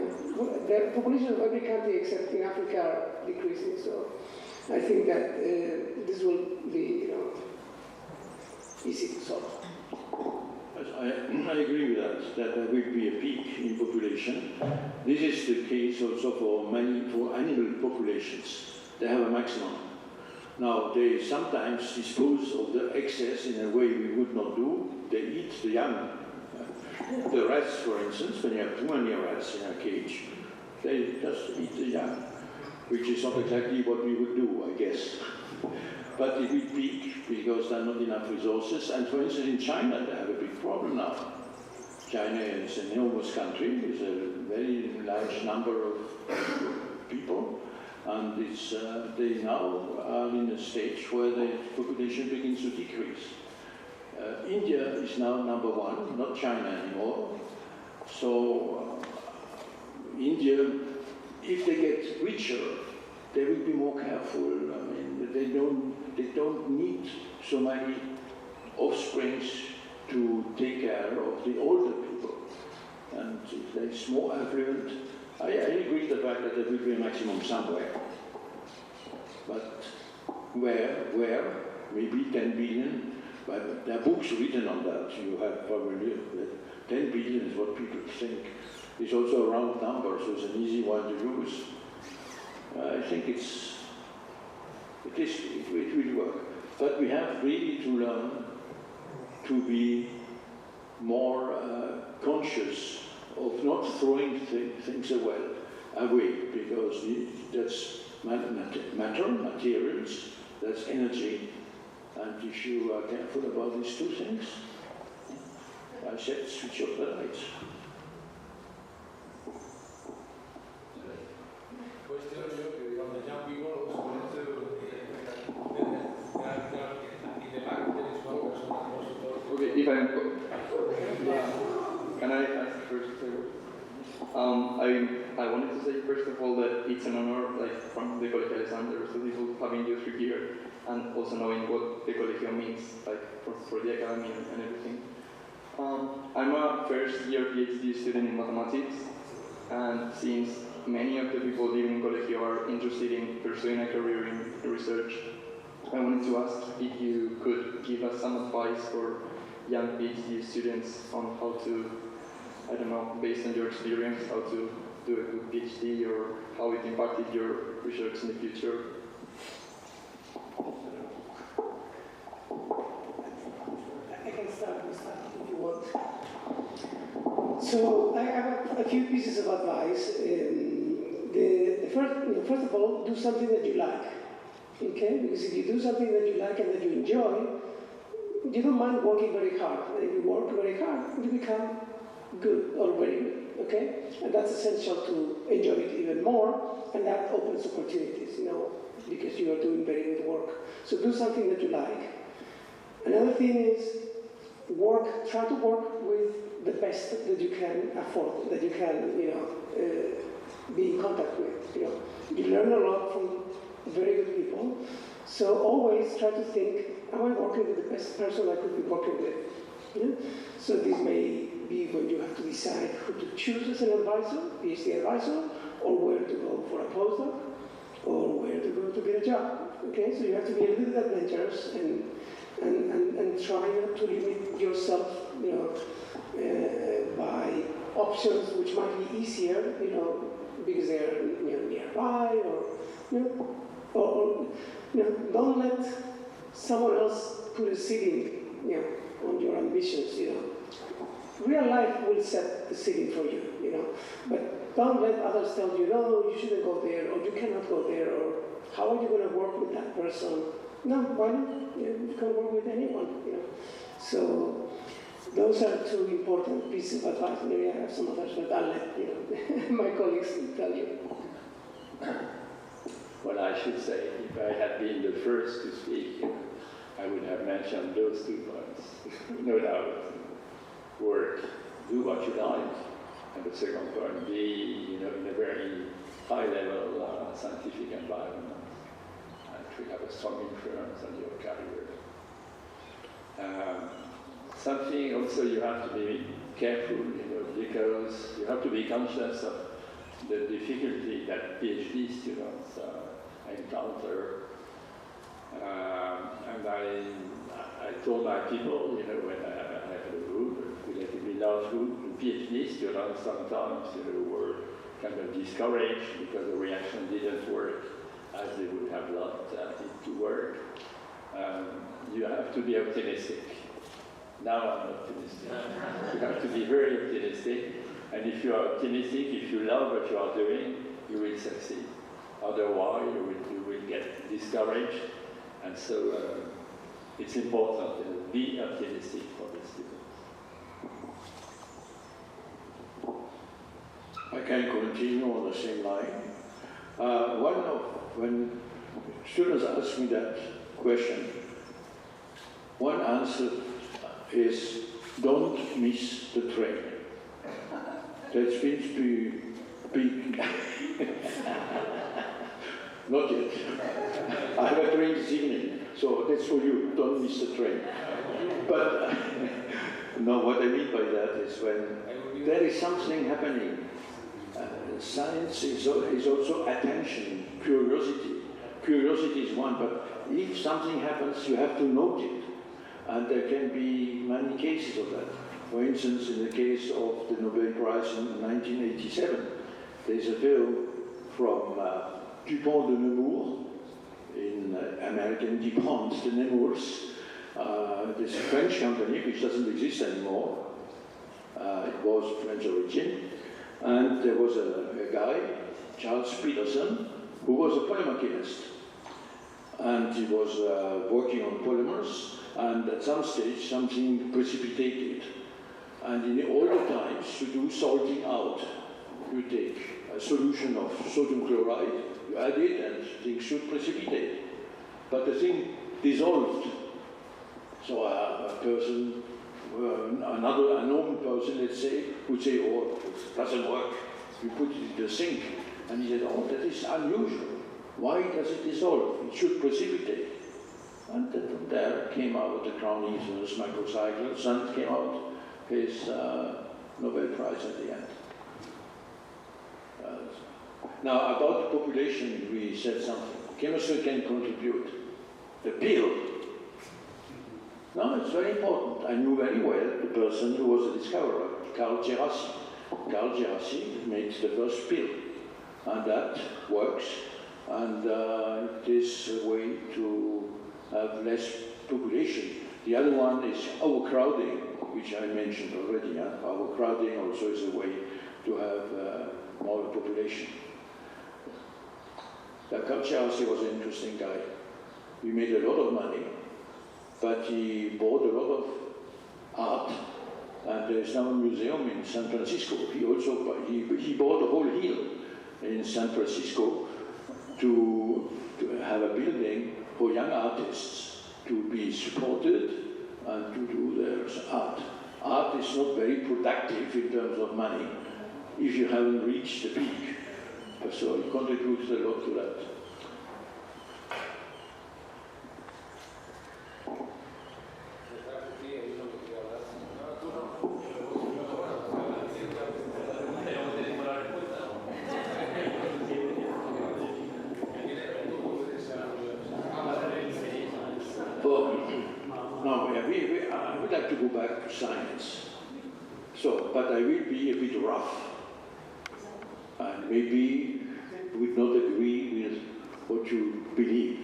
S7: the population of every country except in Africa are decreasing. So I think that this will be, easy to solve.
S3: I agree with that there will be a peak in population. This is the case also for animal populations. They have a maximum. Now, they sometimes dispose of the excess in a way we would not do. They eat the young. The rats, for instance, when you have too many rats in a cage, they just eat the young, which is not exactly what we would do, I guess. But it will peak because there are not enough resources. And for instance, in China, they have a big problem now. China is an enormous country with a very large number of people. And they now are in a stage where the population begins to decrease. India is now number 1, not China anymore. So India, if they get richer, they will be more careful. I mean, they don't need so many offsprings to take care of the older people. And if they're more affluent, I agree with the fact that there will be a maximum somewhere. But where? Maybe 10 billion. But there are books written on that. You have probably 10 billion is what people think. It's also a round number, so it's an easy one to use. I think it will work. But we have really to learn to be more conscious of not throwing things away, because that's matter, materials, that's energy. And if you are careful about these two things, I said switch off the lights.
S10: I wanted to say first of all that it's an honor, like from the Colegio Alexander, so people having you through here, and also knowing what the Colegio means, like for the academy and everything. I'm a first-year PhD student in mathematics, and since many of the people living in Colegio are interested in pursuing a career in research, I wanted to ask if you could give us some advice for young PhD students on how to, I don't know, based on your experience, how to do a good PhD or how it impacted your research in the future.
S7: I can start with that if you want. So I have a few pieces of advice. First of all, do something that you like. Okay? Because if you do something that you like and that you enjoy, you don't mind working very hard. And if you work very hard, you become good or very good. Okay? And that's essential to enjoy it even more, and that opens opportunities, because you are doing very good work. So do something that you like. Another thing is try to work with the best that you can afford, that you can, be in contact with. You learn a lot from very good people. So always try to think, am I working with the best person I could be working with? Yeah? So this may be when you have to decide who to choose as an advisor, PhD advisor, or where to go for a postdoc, or where to go to get a job. Okay, so you have to be a little bit adventurous and try not to limit yourself, by options which might be easier, because they're nearby, or don't let someone else put a ceiling, on your ambitions, Real life will set the ceiling for you, But don't let others tell you, no, you shouldn't go there, or you cannot go there, or how are you going to work with that person? No, why not? You can work with anyone, So those are two important pieces of advice. Maybe I have some others, but I'll let my colleagues tell you.
S2: Well, I should say, if I had been the first to speak, I would have mentioned those 2 points. No doubt. Work, do what you like. And the second point, be, in a very high-level scientific environment. And to have a strong influence on your career. Something also you have to be careful, because you have to be conscious of the difficulty that PhD students encounter. And I told my people, when I had a group, a relatively large group, PhD students sometimes, were kind of discouraged because the reaction didn't work as they would have loved it to work. You have to be optimistic. Now I'm optimistic. You have to be very optimistic. And if you are optimistic, if you love what you are doing, you will succeed. Otherwise, you will get discouraged. And so it's important to be optimistic for the students.
S3: I can continue on the same line. When students ask me that question, one answer is, don't miss the train. That seems to be big. Not yet. I have a train this evening, so that's for you. Don't miss the train. But no, what I mean by that is when there is something happening. Science is also attention, curiosity. Curiosity is one, but if something happens, you have to note it. And there can be many cases of that. For instance, in the case of the Nobel Prize in 1987, there's a film from Dupont de Nemours, in American DuPont de Nemours. This French company, which doesn't exist anymore. It was French origin. And there was a guy, Charles Peterson, who was a polymer chemist. And he was working on polymers, and at some stage something precipitated. And in all the times you do salting out. You take a solution of sodium chloride, you add it, and things should precipitate. But the thing dissolved. So a person, another unknown person, let's say, would say, oh, it doesn't work. You put it in the sink, and he said, oh, that is unusual. Why does it dissolve? It should precipitate. And from there came out the crown ethers, microcycles, and came out his Nobel Prize at the end. Now, about the population, we said something. Chemistry can contribute. The pill. No, it's very important. I knew very well the person who was the discoverer, Carl Gerassi. Carl Gerassi made the first pill, and that works, and it is a way to have less population. The other one is overcrowding, which I mentioned already. Overcrowding also is a way to have more population. Carl Gerassi was an interesting guy. He made a lot of money, but he bought a lot of art, and there is now a museum in San Francisco. He bought a whole hill in San Francisco to have a building for young artists to be supported and to do their art. Art is not very productive in terms of money if you haven't reached the peak. So he contributes a lot to that. I would like to go back to science. So, but I will be a bit rough. And maybe would not agree with what you believe.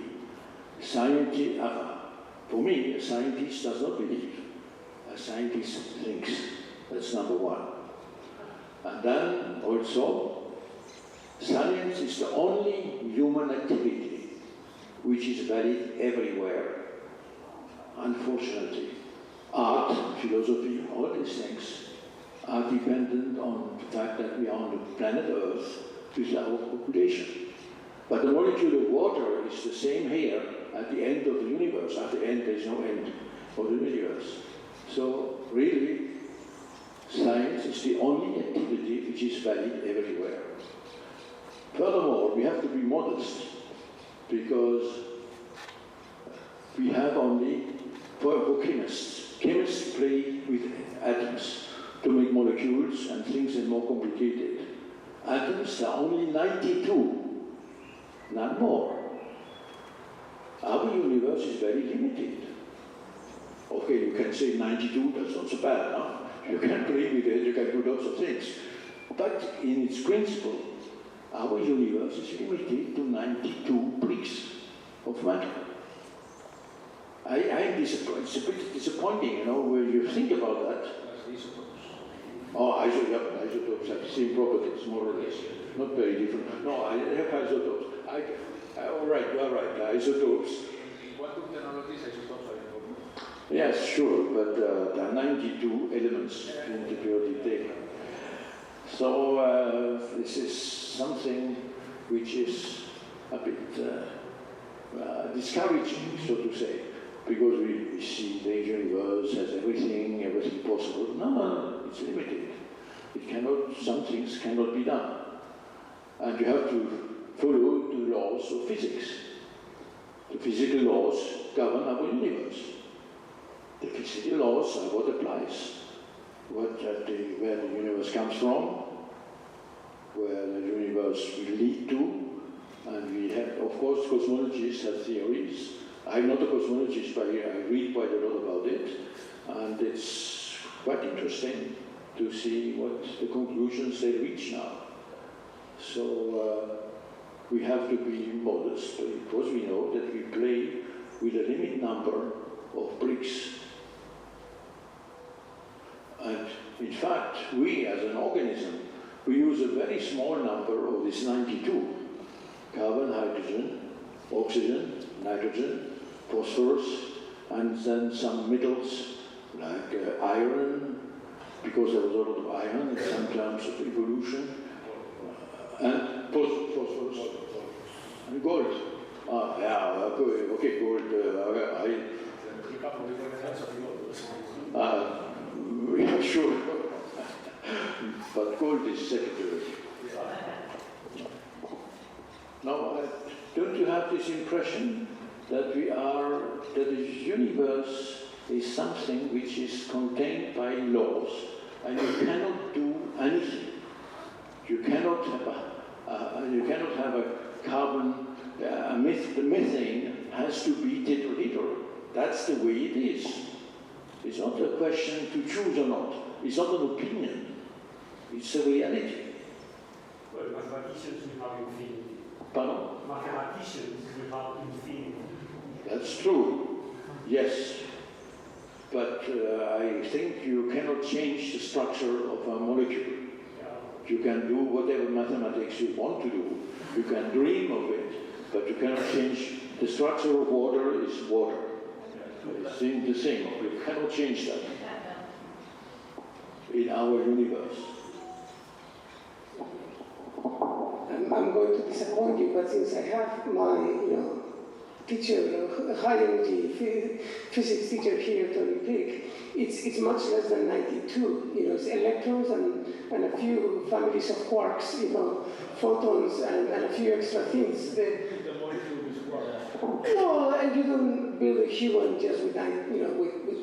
S3: For me, a scientist does not believe. A scientist thinks. That's number one. And then also, science is the only human activity which is valid everywhere. Unfortunately, art, philosophy, all these things are dependent on the fact that we are on the planet Earth with our population. But the molecule of water is the same here at the end of the universe. At the end, there is no end for the universe. So, really, science is the only activity which is valid everywhere. Furthermore, we have to be modest, because we have only, for chemists, chemists play with atoms to make molecules and things are more complicated. Atoms are only 92, not more. Our universe is very limited. Okay, you can say 92, that's not so bad, no? You can play with it, you can do lots of things. But in its principle, our universe is limited to 92 bricks of matter. I am disappointed. It's a bit disappointing, you know, when you think about that. Oh, isotopes have the same properties, more or less. Not very different. No, I have isotopes. All right, you are right. Isotopes.
S6: Quantum technologies, isotopes are important.
S3: Yes, sure, but there are 92 elements in the periodic table. So this is something which is a bit discouraging, so to say, because we see the universe has everything possible. No, it's limited. It cannot. Some things cannot be done, and you have to follow the laws of physics. The physical laws govern our universe. The physical laws are what applies. Where the universe comes from, where the universe will lead to, and we have, of course, cosmologists have theories. I'm not a cosmologist, but I read quite a lot about it, and it's quite interesting to see what the conclusions they reach now. So we have to be modest, because we know that we play with a limited number of bricks. And in fact, we as an organism, we use a very small number of this 92. Carbon, hydrogen, oxygen, nitrogen, phosphorus, and then some metals like iron, because there was a lot of iron in some terms of evolution, and phosphorus, and gold. Okay, gold. Yeah, sure. But gold is secondary. Now, don't you have this impression that that the universe is something which is contained by laws, and you cannot do anything. You cannot have a carbon. The methane has to be tetrahedral. That's the way it is. It's not a question to choose or not. It's not an opinion. It's a reality.
S5: Well, mathematicians will have infinity.
S3: Pardon?
S5: Mathematicians will have infinity.
S3: That's true. Yes. But I think you cannot change the structure of a molecule. You can do whatever mathematics you want to do. You can dream of it, but you cannot change the structure of water is water. It's the same. You cannot change that in our universe.
S7: I'm going to disappoint you, but since I have my, teacher, high energy physics teacher here at Olympic, it's much less than 92. It's electrons and a few families of quarks, photons and a few extra things.
S5: The molecule is quarks.
S7: No, and you don't build a human just with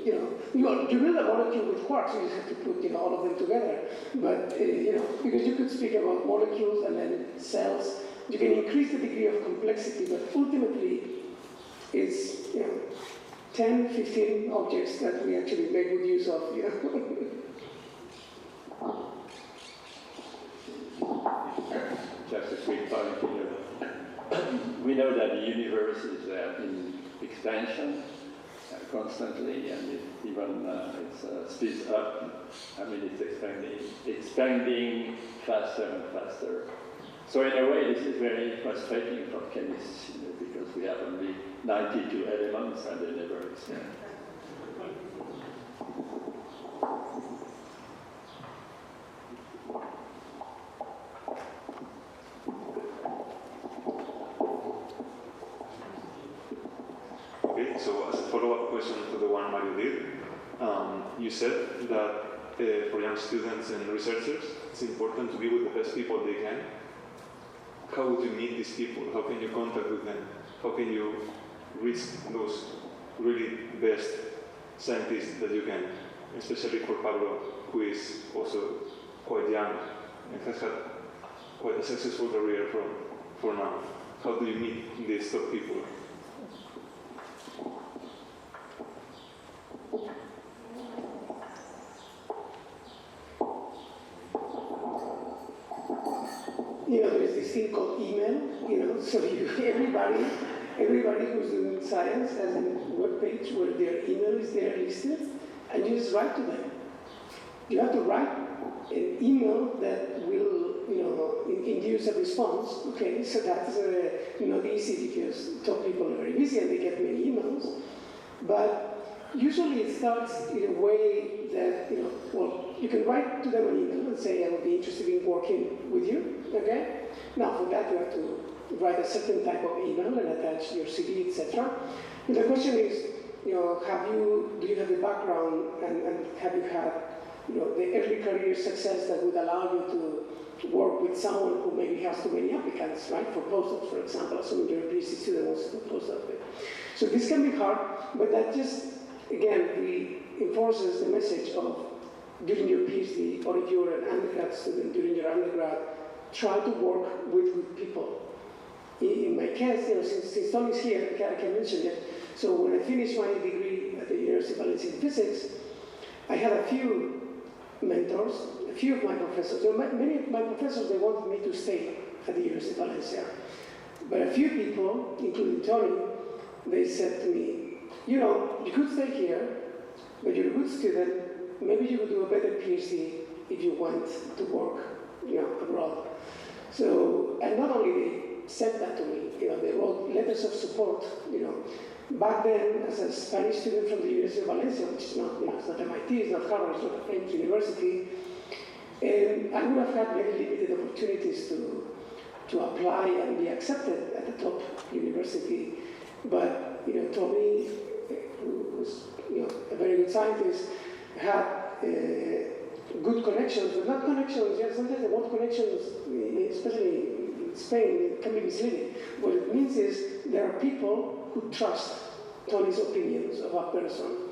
S7: you build a molecule with quarks. You just have to put all of them together. But because you could speak about molecules and then cells, you can increase the degree of complexity, but ultimately it's 10, 15 objects that we actually make good use of.
S2: Just a quick point here. We know that the universe is in expansion constantly, and it speeds up. It's expanding faster and faster. So in a way, this is very frustrating for chemists, because we have only 92 elements and they never expand.
S11: Okay, so as a follow-up question to the one Mario did, you said that for young students and researchers, it's important to be with the best people they can. How would you meet these people? How can you contact with them? How can you reach those really best scientists that you can? Especially for Pablo, who is also quite young and has had quite a successful career for now. How do you meet these top people?
S7: There's this thing called email, so everybody who's doing science has a web page where their email is there listed, and you just write to them. You have to write an email that will, induce a response. Okay, so that's not easy because top people are very busy and they get many emails, but usually it starts in a way that, you can write to them an email and say, I would be interested in working with you, okay? Now, for that, you have to write a certain type of email and attach your CV, etc. And the question is, do you have the background and have you had, the early career success that would allow you to work with someone who maybe has too many applicants, right? For postdocs, for example, assuming you're a PhD student wants to do a postdoc. So this can be hard, but that just, again, reinforces the message of during your PhD, or if you're an undergrad student during your undergrad, try to work with good people. In my case, since Tony's here, I can mention it. So when I finished my degree at the University of Valencia in physics, I had a few mentors, a few of my professors. Many of my professors, they wanted me to stay at the University of Valencia. But a few people, including Tony, they said to me, you could stay here, but you're a good student. Maybe you would do a better PhD if you went to work, abroad. So, and not only they said that to me, they wrote letters of support, Back then, as a Spanish student from the University of Valencia, which is not, it's not MIT, it's not Harvard, it's not a French university, I would have had very limited opportunities to apply and be accepted at the top university. But, Tony, who was, a very good scientist, had good connections, but not connections. Yeah, sometimes the word connections, especially in Spain, can be misleading. What it means is there are people who trust Tony's opinions of a person.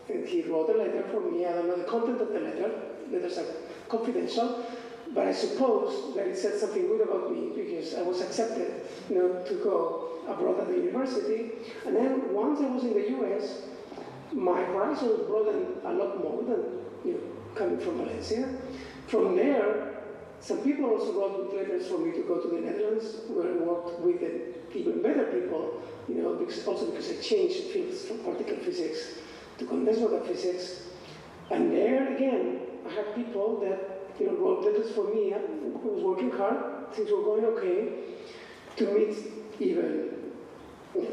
S7: And he wrote a letter for me. I don't know the content of the letter. Letters are confidential. But I suppose that it said something good about me because I was accepted, to go abroad at the university. And then once I was in the US, my horizons broadened a lot more than, coming from Valencia. From there, some people also wrote letters for me to go to the Netherlands, where I worked with even better people, because I changed fields from particle physics to condensed matter physics. And there again, I had people that wrote letters for me. I was working hard, things were going okay, to meet even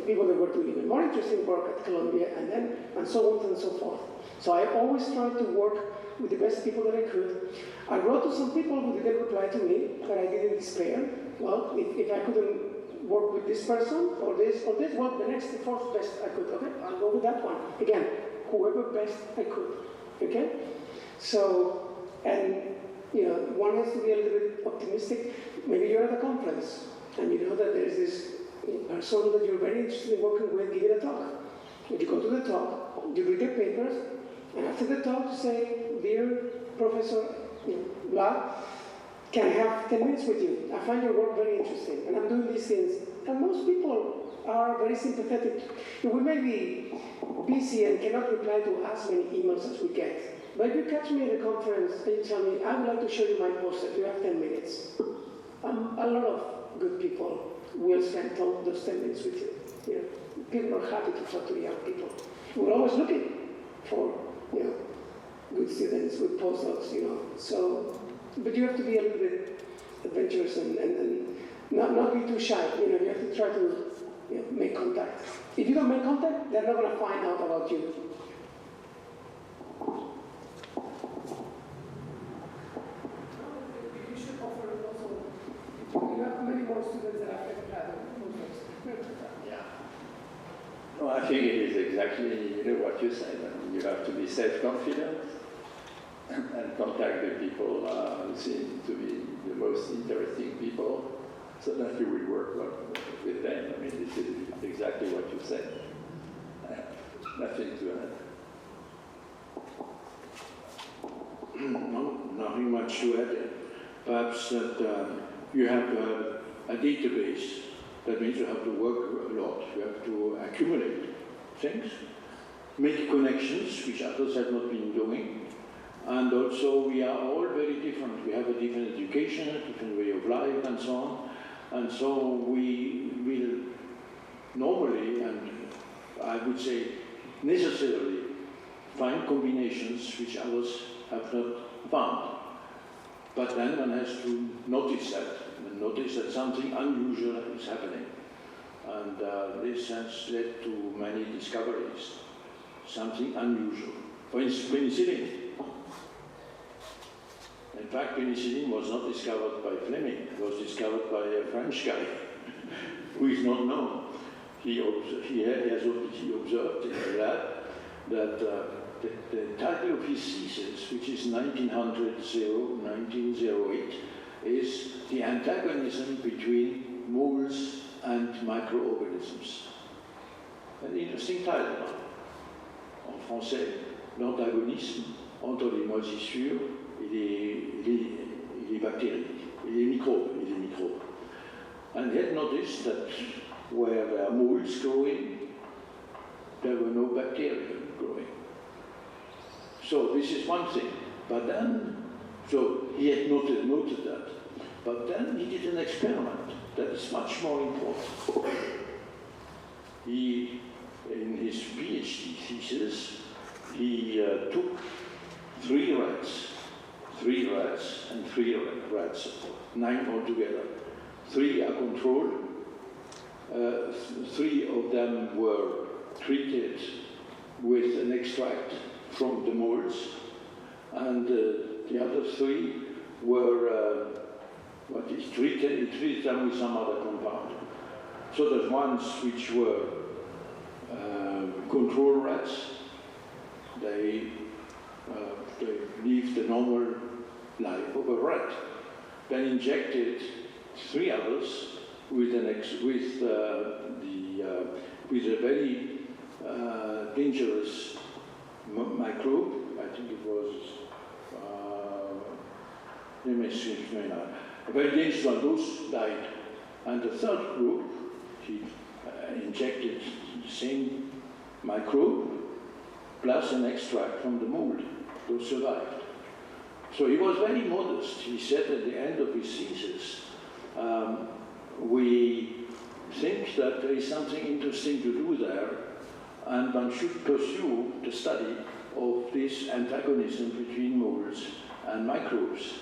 S7: people that were doing even more interesting work at Colombia, and so on and so forth. So I always tried to work with the best people that I could. I wrote to some people who didn't reply to me, but I didn't despair. Well, if I couldn't work with this person or this, well, the fourth best I could. Okay, I'll go with that one. Again, whoever best I could. Okay? So, and one has to be a little bit optimistic. Maybe you're at a conference and you know that there's this person that you're very interested in working with giving a talk. And you go to the talk, you read their papers, and after the talk you say, dear Professor blah, can I have 10 minutes with you? I find your work very interesting, and I'm doing these things. And most people are very sympathetic. We may be busy and cannot reply to as many emails as we get. But if you catch me at a conference and you tell me, I would like to show you my poster, do you have 10 minutes? A lot of good people will spend those 10 minutes with you. People are happy to talk to young people. We're always looking for, good students, good postdocs, So, but you have to be a little bit adventurous and not be too shy. You have to try to make contact. If you don't make contact, they're not going to find out about you. You should offer also. You have many more students that have had.
S2: Yeah. No, I think it is exactly what you said. You have to be self-confident and contact the people who seem to be the most interesting people, so that you will work with them. I mean, this is exactly what you said. I have nothing to add.
S3: No, nothing much to add. Perhaps that you have a database. That means you have to work a lot. You have to accumulate things, make connections, which others have not been doing. And also, we are all very different. We have a different education, a different way of life, and so on. And so we will normally, and I would say necessarily, find combinations which others have not found. But then one has to notice that, and notice that something unusual is happening. And this has led to many discoveries, something unusual. For instance, penicillin. In fact, penicillin was not discovered by Fleming. It was discovered by a French guy who is not known. He observed in the lab that the title of his thesis, which is 1908, is The Antagonism Between Moles and Microorganisms. An interesting title. En français, l'antagonisme entre les moisissures et les bactéries, et les microbes. And he had noticed that where there are molds growing, there were no bacteria growing. So this is one thing. But then, so he had noted that. But then he did an experiment that is much more important. He, in his PhD thesis, he took 3 rats, and 3 rats, 9 altogether. 3 are controlled. 3 of them were treated with an extract from the molds, and the other 3 were he treated them with some other compound. So the ones which were control rats, they they lived the normal life of a rat. Then injected 3 others with a very dangerous microbe. I think it was a very dangerous one. Those died. And the third group, he injected the same microbe plus an extract from the mold. Those survived. So he was very modest. He said at the end of his thesis, we think that there is something interesting to do there, and one should pursue the study of this antagonism between molds and microbes.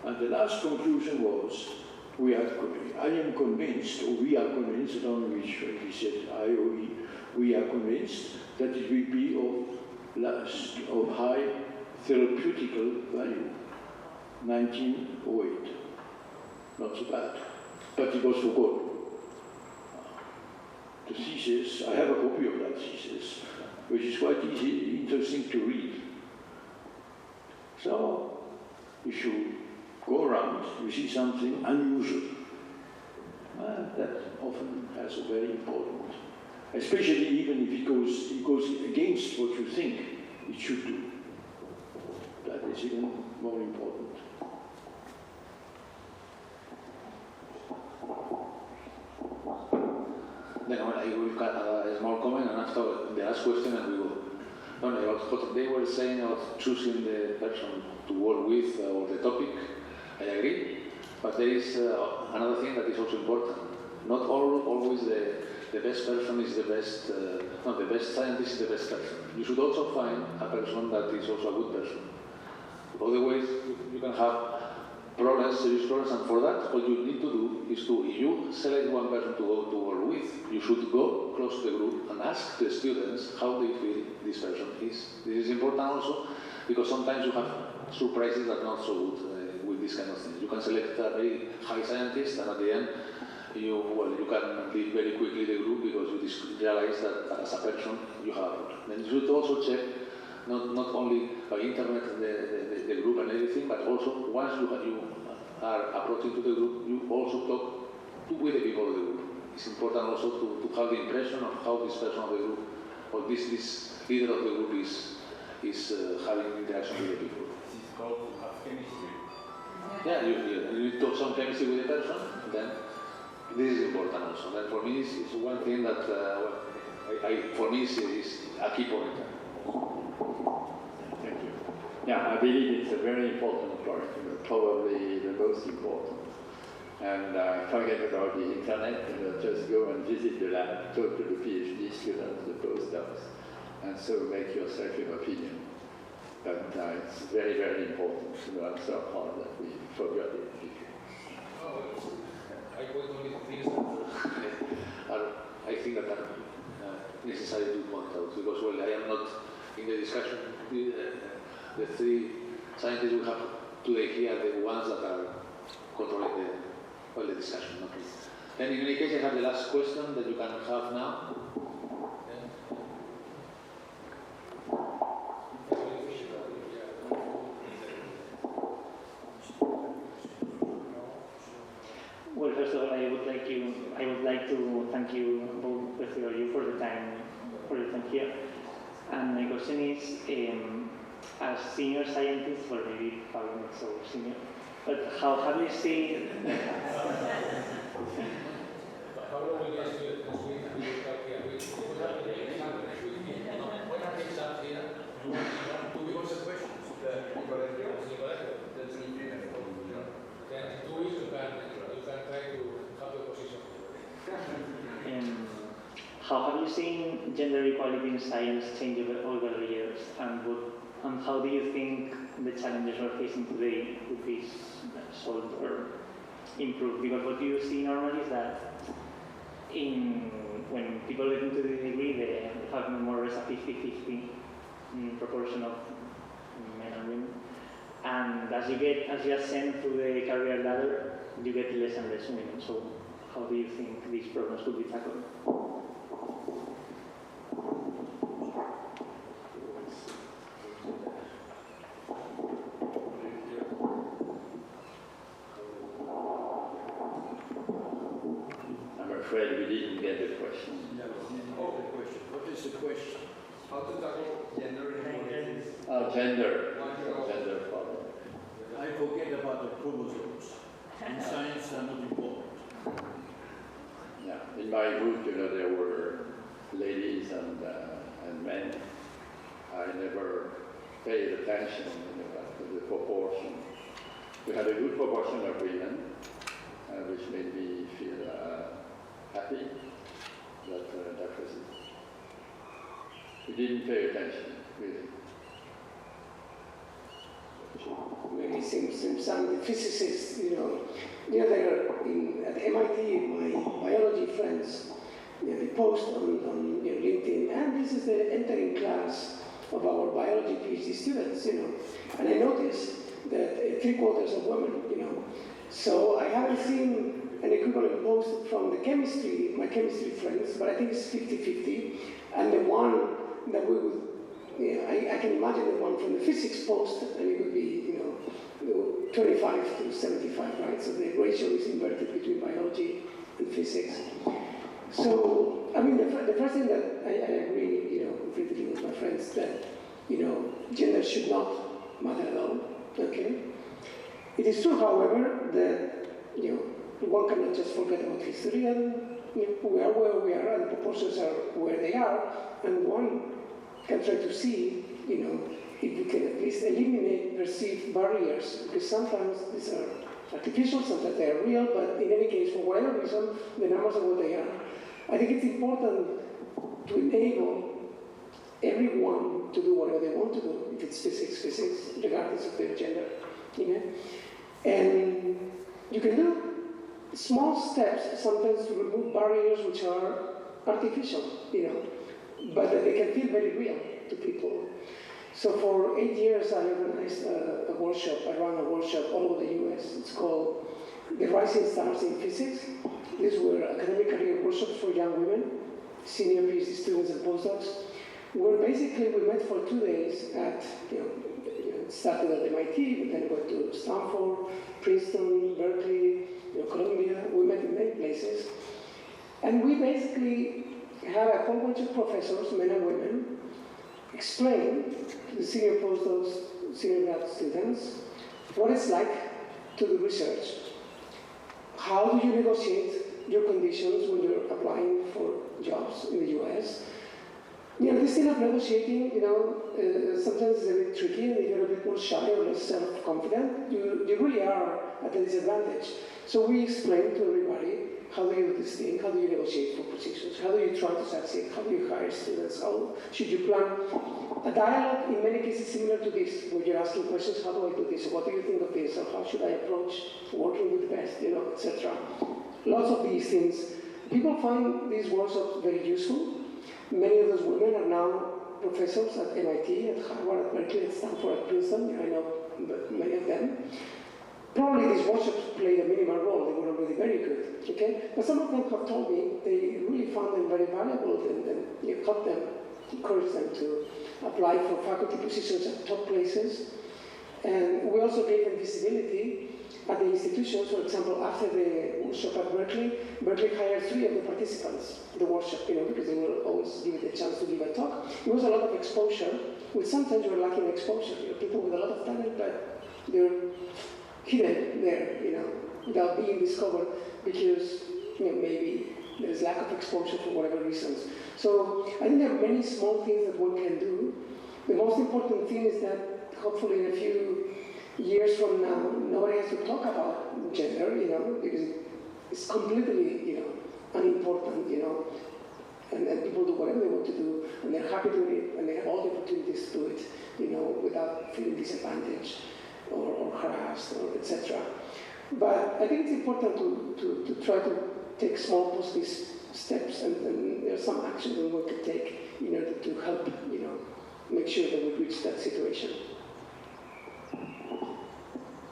S3: And the last conclusion was, I am convinced, or we are convinced, I don't know which way he said, I or we are convinced that it will be of high therapeutical value. 1908. Not so bad. But it was forgotten. The thesis, I have a copy of that thesis, which is quite interesting to read. So, if you go around, you see something unusual. That often has a very important, especially even if it goes against what you think it should do. That is even more important.
S1: Then I will cut a small comment, and after the last question, and we will. No, about what they were saying about choosing the person to work with or the topic, I agree. But there is another thing that is also important. Not always the best person is the best, no, the best scientist is the best person. You should also find a person that is also a good person. Otherwise, you can have problems, serious problems, and for that, what you need to do is if you select one person to go to work with, you should go close to the group and ask the students how they feel this person is. This is important also because sometimes you have surprises that are not so good with this kind of thing. You can select a very high scientist, and at the end, you can leave very quickly the group because you realize that as a person you have a problem. Then you should also check not only by internet the group and everything, but also once you are approaching to the group, you also talk with the people of the group. It's important also to have the impression of how this person of the group or this leader of the group is having interaction with the people.
S6: It's called to have chemistry.
S1: Yeah, you talk some chemistry with the person, then this is important also. Then for me, it's one thing that for me is a key point.
S2: Thank you. Yeah, I believe it's a very important point, probably the most important. And forget about the internet, just go and visit the lab, talk to the PhD students, the postdocs, and so make yourself an opinion. But it's very, very important to answer hard that we forgot it.
S1: I quite only things that I think that are necessary to point out, because, well, I am not in the discussion. The 3 scientists we have today here are the ones that are controlling the discussion. Not me. And in any case, I have the last question that you can have now.
S12: Well, first of all, I would like to thank you both of you for the time here. And my question is, as senior scientists, or maybe Pablo not so senior, but how have you seen?
S6: Pablo will ask you next week. We will talk here. We will have an exam next week. When are the exams here? 2 weeks. What's the question? The Colegio. That's in Then 2 weeks you can try to have the position.
S12: How have you seen gender equality in science change over the years, and how do you think the challenges we're facing today could be solved or improved? Because what you see normally is that when people get into the degree, they have more or less a 50-50 proportion of men and women. And as you ascend through the career ladder, you get less and less women. So how do you think these problems could be tackled?
S2: afraid we didn't get the question.
S3: Yeah, oh, the question. What is the question?
S6: How to tackle gender inequalities?
S2: Gender problem.
S3: I forget about the chromosomes. In science, they are not important.
S2: Yeah, in my group, there were ladies and men. I never paid attention to the proportion. We had a good proportion of women, which made me feel happy that that was it. We didn't pay attention, really.
S7: Maybe some of the physicists, they're at MIT, my biology friends, they post on LinkedIn, and this is the entering class of our biology PhD students, And I noticed that 3/4 of women, So I haven't seen an equivalent post from my chemistry friends, but I think it's 50-50. And the one that we would, I can imagine the one from the physics post, and it would be, 25 to 75, right? So the ratio is inverted between biology and physics. So, I mean, the first thing that I agree, completely with my friends, that, gender should not matter at all, okay? It is true, however, that, one cannot just forget about history, and we are where we are, and the proportions are where they are, and one can try to see, if we can at least eliminate perceived barriers, because sometimes these are artificial, sometimes they are real, but in any case, for whatever reason, the numbers are what they are. I think it's important to enable everyone to do whatever they want to do, if it's physics, regardless of their gender. And you can do small steps sometimes to remove barriers which are artificial, but that they can feel very real to people. So for 8 years, I organized a workshop. I ran a workshop all over the US. It's called The Rising Stars in Physics. These were academic career workshops for young women, senior PhD students and postdocs, where basically we met for 2 days at, it started at MIT, but then went to Stanford, Princeton, Berkeley, Columbia. We met in many places. And we basically had a whole bunch of professors, men and women, explain to the senior postdocs, senior grad students, what it's like to do research. How do you negotiate your conditions when you're applying for jobs in the US? This thing of negotiating, sometimes it's a bit tricky, and if you're a bit more shy or less self-confident, you really are at a disadvantage. So we explained to everybody, how do you do this thing? How do you negotiate for positions? How do you try to succeed? How do you hire students? How should you plan? A dialogue, in many cases, similar to this, where you're asking questions, how do I do this? What do you think of this? Or how should I approach working with the best, etc. Lots of these things. People find these workshops very useful. Many of those women are now professors at MIT, at Harvard, at Berkeley, at Stanford, at Princeton. I know many of them. Probably these workshops played a minimal role. They were already very good, okay? But some of them have told me they really found them very valuable, and you helped them, encouraged them to apply for faculty positions at top places. And we also gave them visibility at the institutions. For example, after the workshop at Berkeley hired 3 of the participants of the workshop, because they will always give it a chance to give a talk. It was a lot of exposure, which sometimes we're lacking exposure. People with a lot of talent, but they're hidden there, without being discovered, because maybe there's lack of exposure for whatever reasons. So I think there are many small things that one can do. The most important thing is that hopefully in a few years from now, nobody has to talk about gender, because it's completely, unimportant, and people do whatever they want to do, and they're happy doing it, and they have all the opportunities to do it, without feeling disadvantaged or harassed, or etc. But I think it's important to try to take small positive steps, and there are some actions that one can take in order to help, make sure that we reach that situation.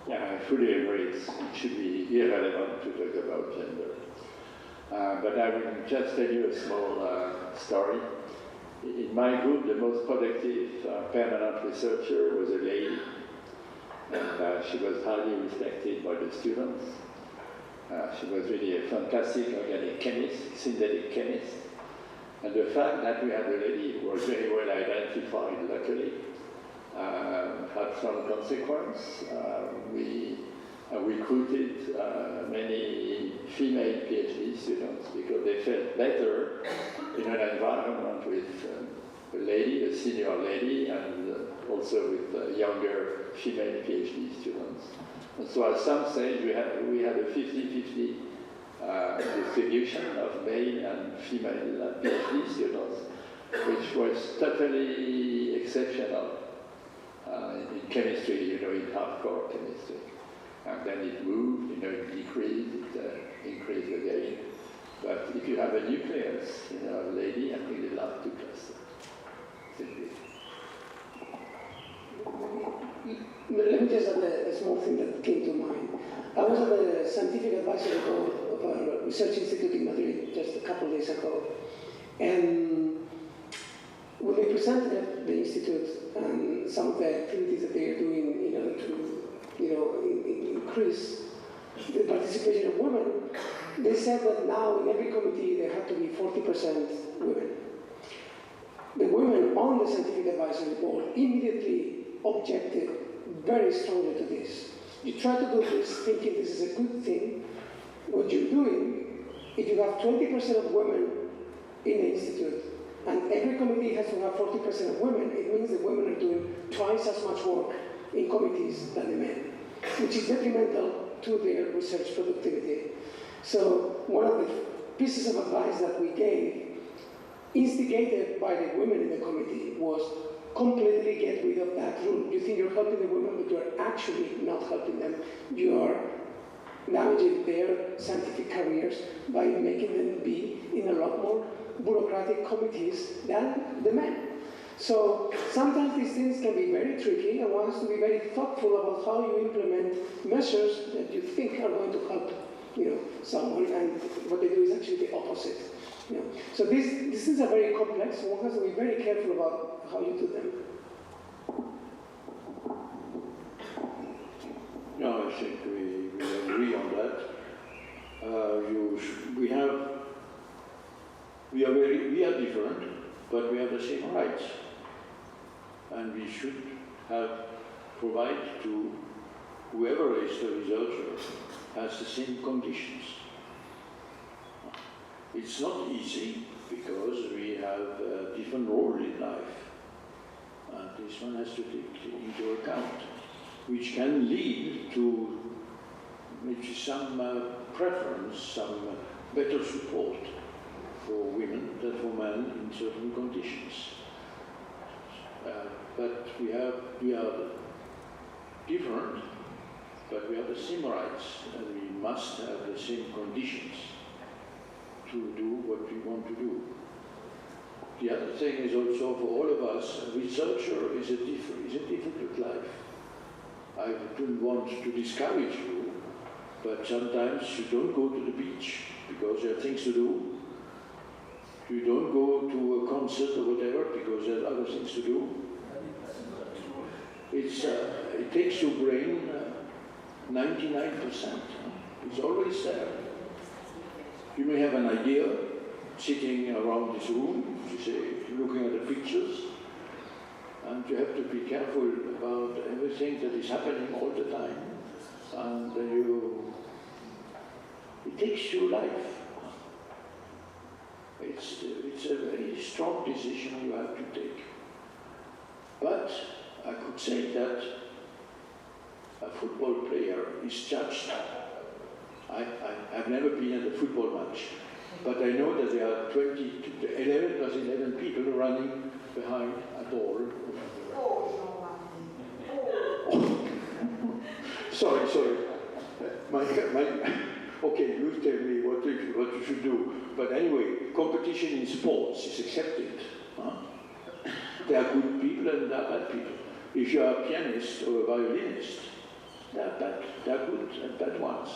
S2: Yeah, I fully agree. It should be irrelevant to talk about gender. But I will just tell you a small story. In my group, the most productive permanent researcher was a lady. And she was highly respected by the students. She was really a fantastic organic chemist, synthetic chemist. And the fact that we had a lady who was very well identified, luckily, had some consequence. We recruited many female PhD students because they felt better in an environment with a lady, a senior lady, and also with younger female PhD students. And so at some stage we had a 50-50 distribution of male and female PhD students, which was totally exceptional in chemistry, in hardcore chemistry. And then it moved, it decreased, it increased again. But if you have a nucleus, a lady, I think they love to cluster.
S7: Let me just add a small thing that came to mind. I was at the scientific advisory board of a research institute in Madrid just a couple of days ago. And when we presented at the institute and some of the activities that they are doing in order to increase the participation of women, they said that now in every committee there have to be 40% women. The women on the scientific advisory board immediately objected very strongly to this. You try to do this thinking this is a good thing. What you're doing, if you have 20% of women in the institute, and every committee has to have 40% of women, it means the women are doing twice as much work in committees than the men, which is detrimental to their research productivity. So one of the pieces of advice that we gave, instigated by the women in the committee, was completely get rid of that rule. You think you're helping the women, but you're actually not helping them. You are damaging their scientific careers by making them be in a lot more bureaucratic committees than the men. So sometimes these things can be very tricky, and one has to be very thoughtful about how you implement measures that you think are going to help someone, and what they do is actually the opposite. So these things are very complex, so one has to be very careful about how you do them.
S3: No, I think we agree on that. We are different, but we have the same rights, and we should provide to whoever is the researcher has the same conditions. It's not easy because we have a different role in life, and this one has to take into account, which can lead to maybe some preference, some better support for women than for men in certain conditions. But we are different, but we have the same rights, and we must have the same conditions to do what we want to do. The other thing is also for all of us, a researcher is a difficult life. I don't want to discourage you, but sometimes you don't go to the beach because there are things to do. You don't go to a concert or whatever because there are other things to do. It takes your brain 99%. It's always there. You may have an idea sitting around this room, looking at the pictures, and you have to be careful about everything that is happening all the time. And it takes your life. It's a very strong decision you have to take. But I could say that a football player is judged. I've never been at a football match, but I know that there are 11 plus 11 people running behind a ball. Sorry. Okay, you tell me what you should do. But anyway, competition in sports is accepted. There are good people and there are bad people. If you are a pianist or a violinist, there are good and bad ones.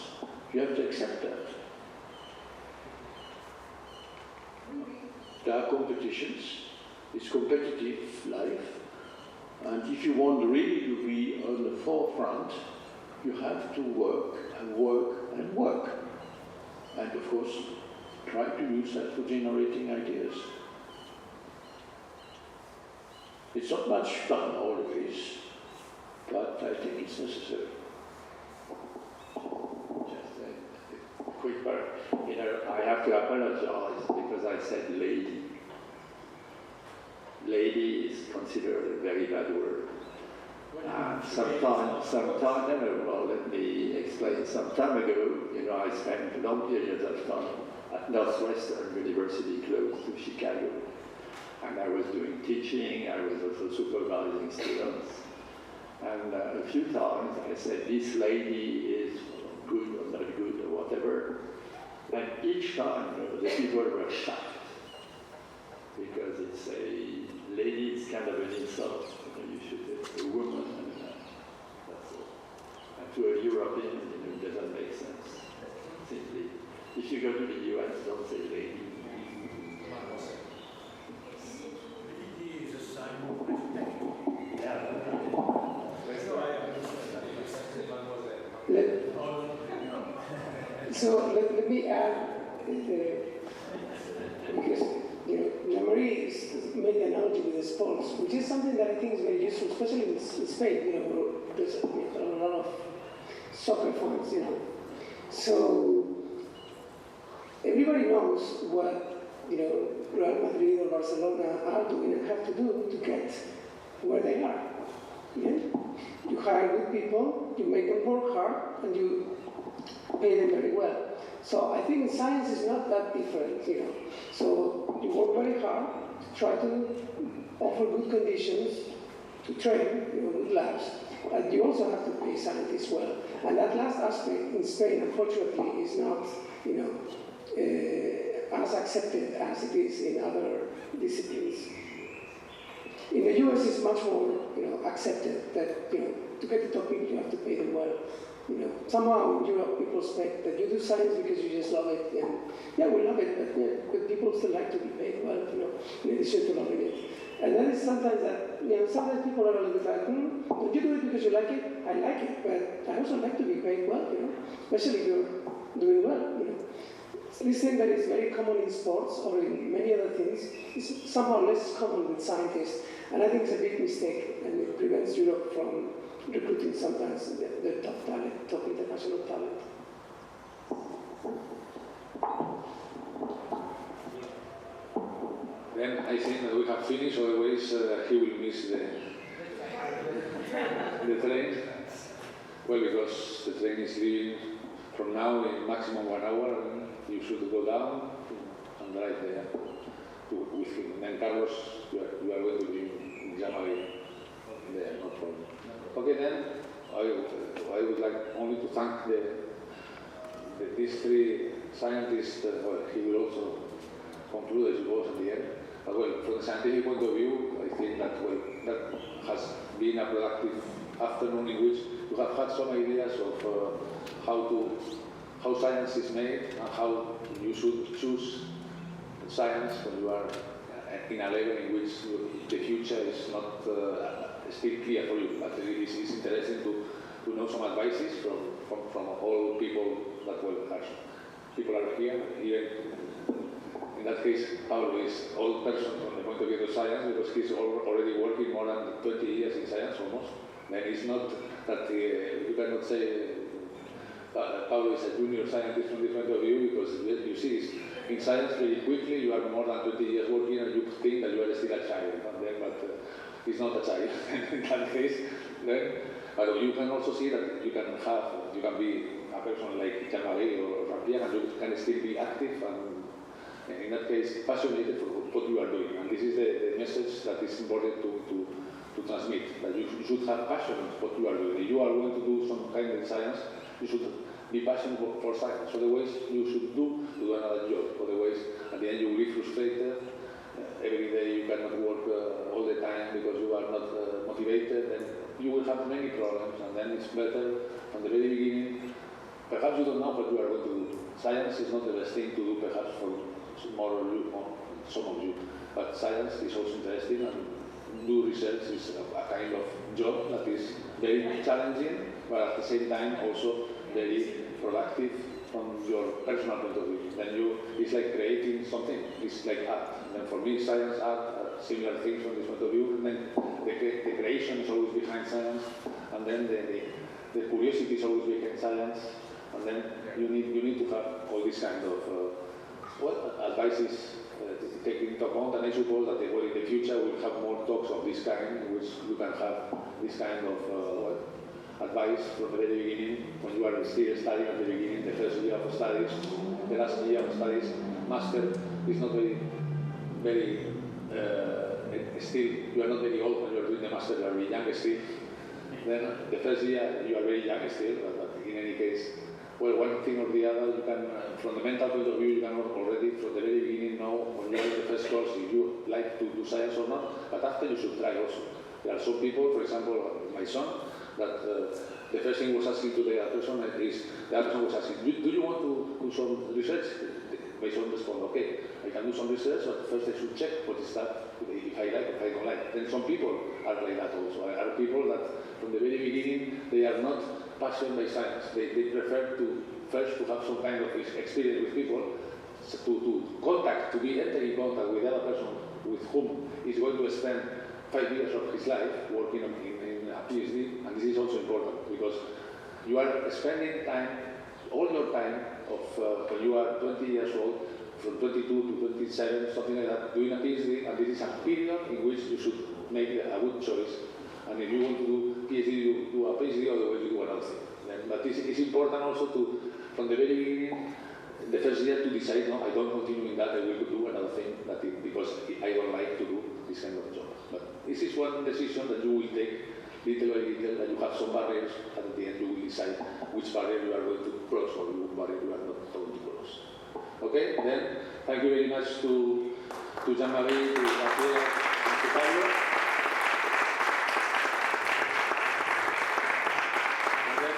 S3: You have to accept that. There are competitions. It's competitive life. And if you want really to be on the forefront, you have to work and work and work. and of course try to use that for generating ideas. It's not much fun always, but I think it's necessary.
S2: Just a quick part. You know, I have to apologize because I said lady. Lady is considered a very bad word. Let me explain. Some time ago, you know, I spent long periods of time at Northwestern University, close to Chicago. And I was doing teaching, I was also supervising students. And a few times I said, this lady is good or not good or whatever. And each time the people were shocked. Because it's a lady, it's kind of an insult. You should say a woman, and that's all. And to a European, it doesn't make sense. Simply, if you go to the US, don't say lady.
S6: Lady is a sign of respect.
S7: So let me add, because Jean-Marie made the analogy with the sports, which is something that I think is very useful, especially in Spain. You know, there's a lot of soccer fans. You know, so everybody knows what Real Madrid or Barcelona are doing and have to do to get where they are. Yeah? You hire good people, you make them work hard, and you pay them very well. So I think science is not that different, you know. So you work very hard, try to offer good conditions to train, good labs, but you also have to pay scientists well. And that last aspect in Spain, unfortunately, is not, as accepted as it is in other disciplines. In the US, it's much more, accepted that, to get the top people, you have to pay them well. Somehow in Europe, people expect that you do science because you just love it. And yeah, we love it, but people still like to be paid well, in addition to loving it. And then it's sometimes that, sometimes people are a little bit like, don't you do it because you like it? I like it, but I also like to be paid well, especially if you're doing well, This thing that is very common in sports or in many other things is somehow less common with scientists. And I think it's a big mistake, and it prevents Europe from recruiting sometimes the top talent, top international talent.
S1: Then I think that we have finished, otherwise he will miss the train. Well, because the train is leaving from now in maximum 1 hour, and you should go down and drive there with him. And then Carlos, you are going to be in Jean-Marie there, no problem. Okay, then I would like only to thank these three scientists. He will also conclude, I suppose, at the end. But well, from the scientific point of view, I think that that has been a productive afternoon in which you have had some ideas of how science is made and how you should choose science when you are in a level in which the future is not still clear for you. But it is interesting to know some advices from all people that people are here. Even in that case, Pablo is an old person from the point of view of science because he's already working more than 20 years in science almost. Then it's not that you cannot say Pablo is a junior scientist from this point of view because you see in science very quickly you are more than 20 years working and you think that you are still a child. But he's not a child in that case. But you can also see that you can be a person like Jean-Marie or Jean-Pierre and you can still be active and in that case passionate for what you are doing. And this is the message that is important to transmit, that you should have passion for what you are doing. If you are going to do some kind of science, you should be passionate for science. Otherwise, you should do another job. Otherwise, at the end, you will be frustrated. Every day, you cannot work all the time because you are not motivated, and you will have many problems. And then it's better from the very beginning. Perhaps you don't know what you are going to do. Science is not the best thing to do, perhaps for more of you, or some of you. But science is also interesting, and do research is a kind of job that is very challenging, but at the same time also very productive from your personal point of view. Then it's like creating something. It's like art. And for me, science, art, similar things from this point of view. And then the creation is always behind science, and then the curiosity is always behind science, and then you need to have all this kind of advices taken into account. And I suppose that in the future we'll have more talks of this kind, in which you can have this kind of advice from the very beginning, when you are still studying at the beginning, the first year of studies, the last year of studies. Master is not very still, you are not very old when you are doing the master, you are very young still. Then the first year you are very young still, but in any case, well, one thing or the other, you can, from the mental point of view, you can already from the very beginning know when you are in the first course if you like to do science or not, but after you should try also. There are some people, for example, my son, that the first thing was asking to the other person is, the other person was asking, do you want to do some research? My son responded, okay, I can do some research, but first I should check what is that, if I like, if I don't like. Then some people are like that also. Are people that from the very beginning, they are not passionate by science. They prefer to first to have some kind of experience with people, to contact, to be enter in contact with the other person with whom he's going to spend 5 years of his life working in a PhD. And this is also important because you are spending time, all your time of when you are 20 years old, from 22 to 27, something like that, doing a PhD, and this is a period in which you should make a good choice. And if you want to do PhD, you do a PhD, otherwise you do another thing. But it's important also to, from the very beginning, the first year to decide, no, I don't continue in that, I will do another thing, because I don't like to do this kind of job. But this is one decision that you will take little by little, that you have some barriers, and at the end you will decide which barrier you are going to cross or which barrier you are not going to cross. Okay, then thank you very much to Jean-Marie, to Jean-Pierre, and to Pablo. And then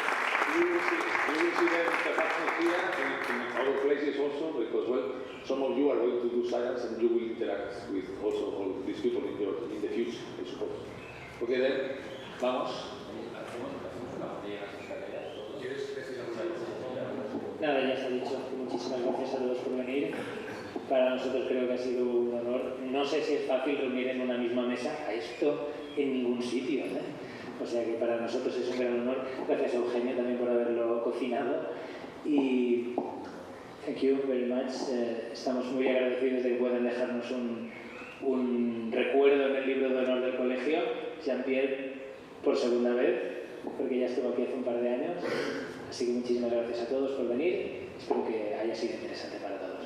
S1: you will see them perhaps not here, in other places also, because well, some of you are going to do science and you will interact with also all these people in the future, I suppose. Okay, then, vamos.
S12: Nada, ya se ha dicho. Muchísimas gracias a todos por venir. Para nosotros creo que ha sido un honor. No sé si es fácil reunir en una misma mesa a esto en ningún sitio, ¿eh? O sea que para nosotros es un gran honor. Gracias a Eugenio también por haberlo cocinado. Y thank you very much. Estamos muy agradecidos de que puedan dejarnos un recuerdo en el libro de honor del colegio. Jean-Pierre, por segunda vez, porque ya estuvo aquí hace un par de años. Así que muchísimas gracias a todos por venir. Espero que haya sido interesante para todos.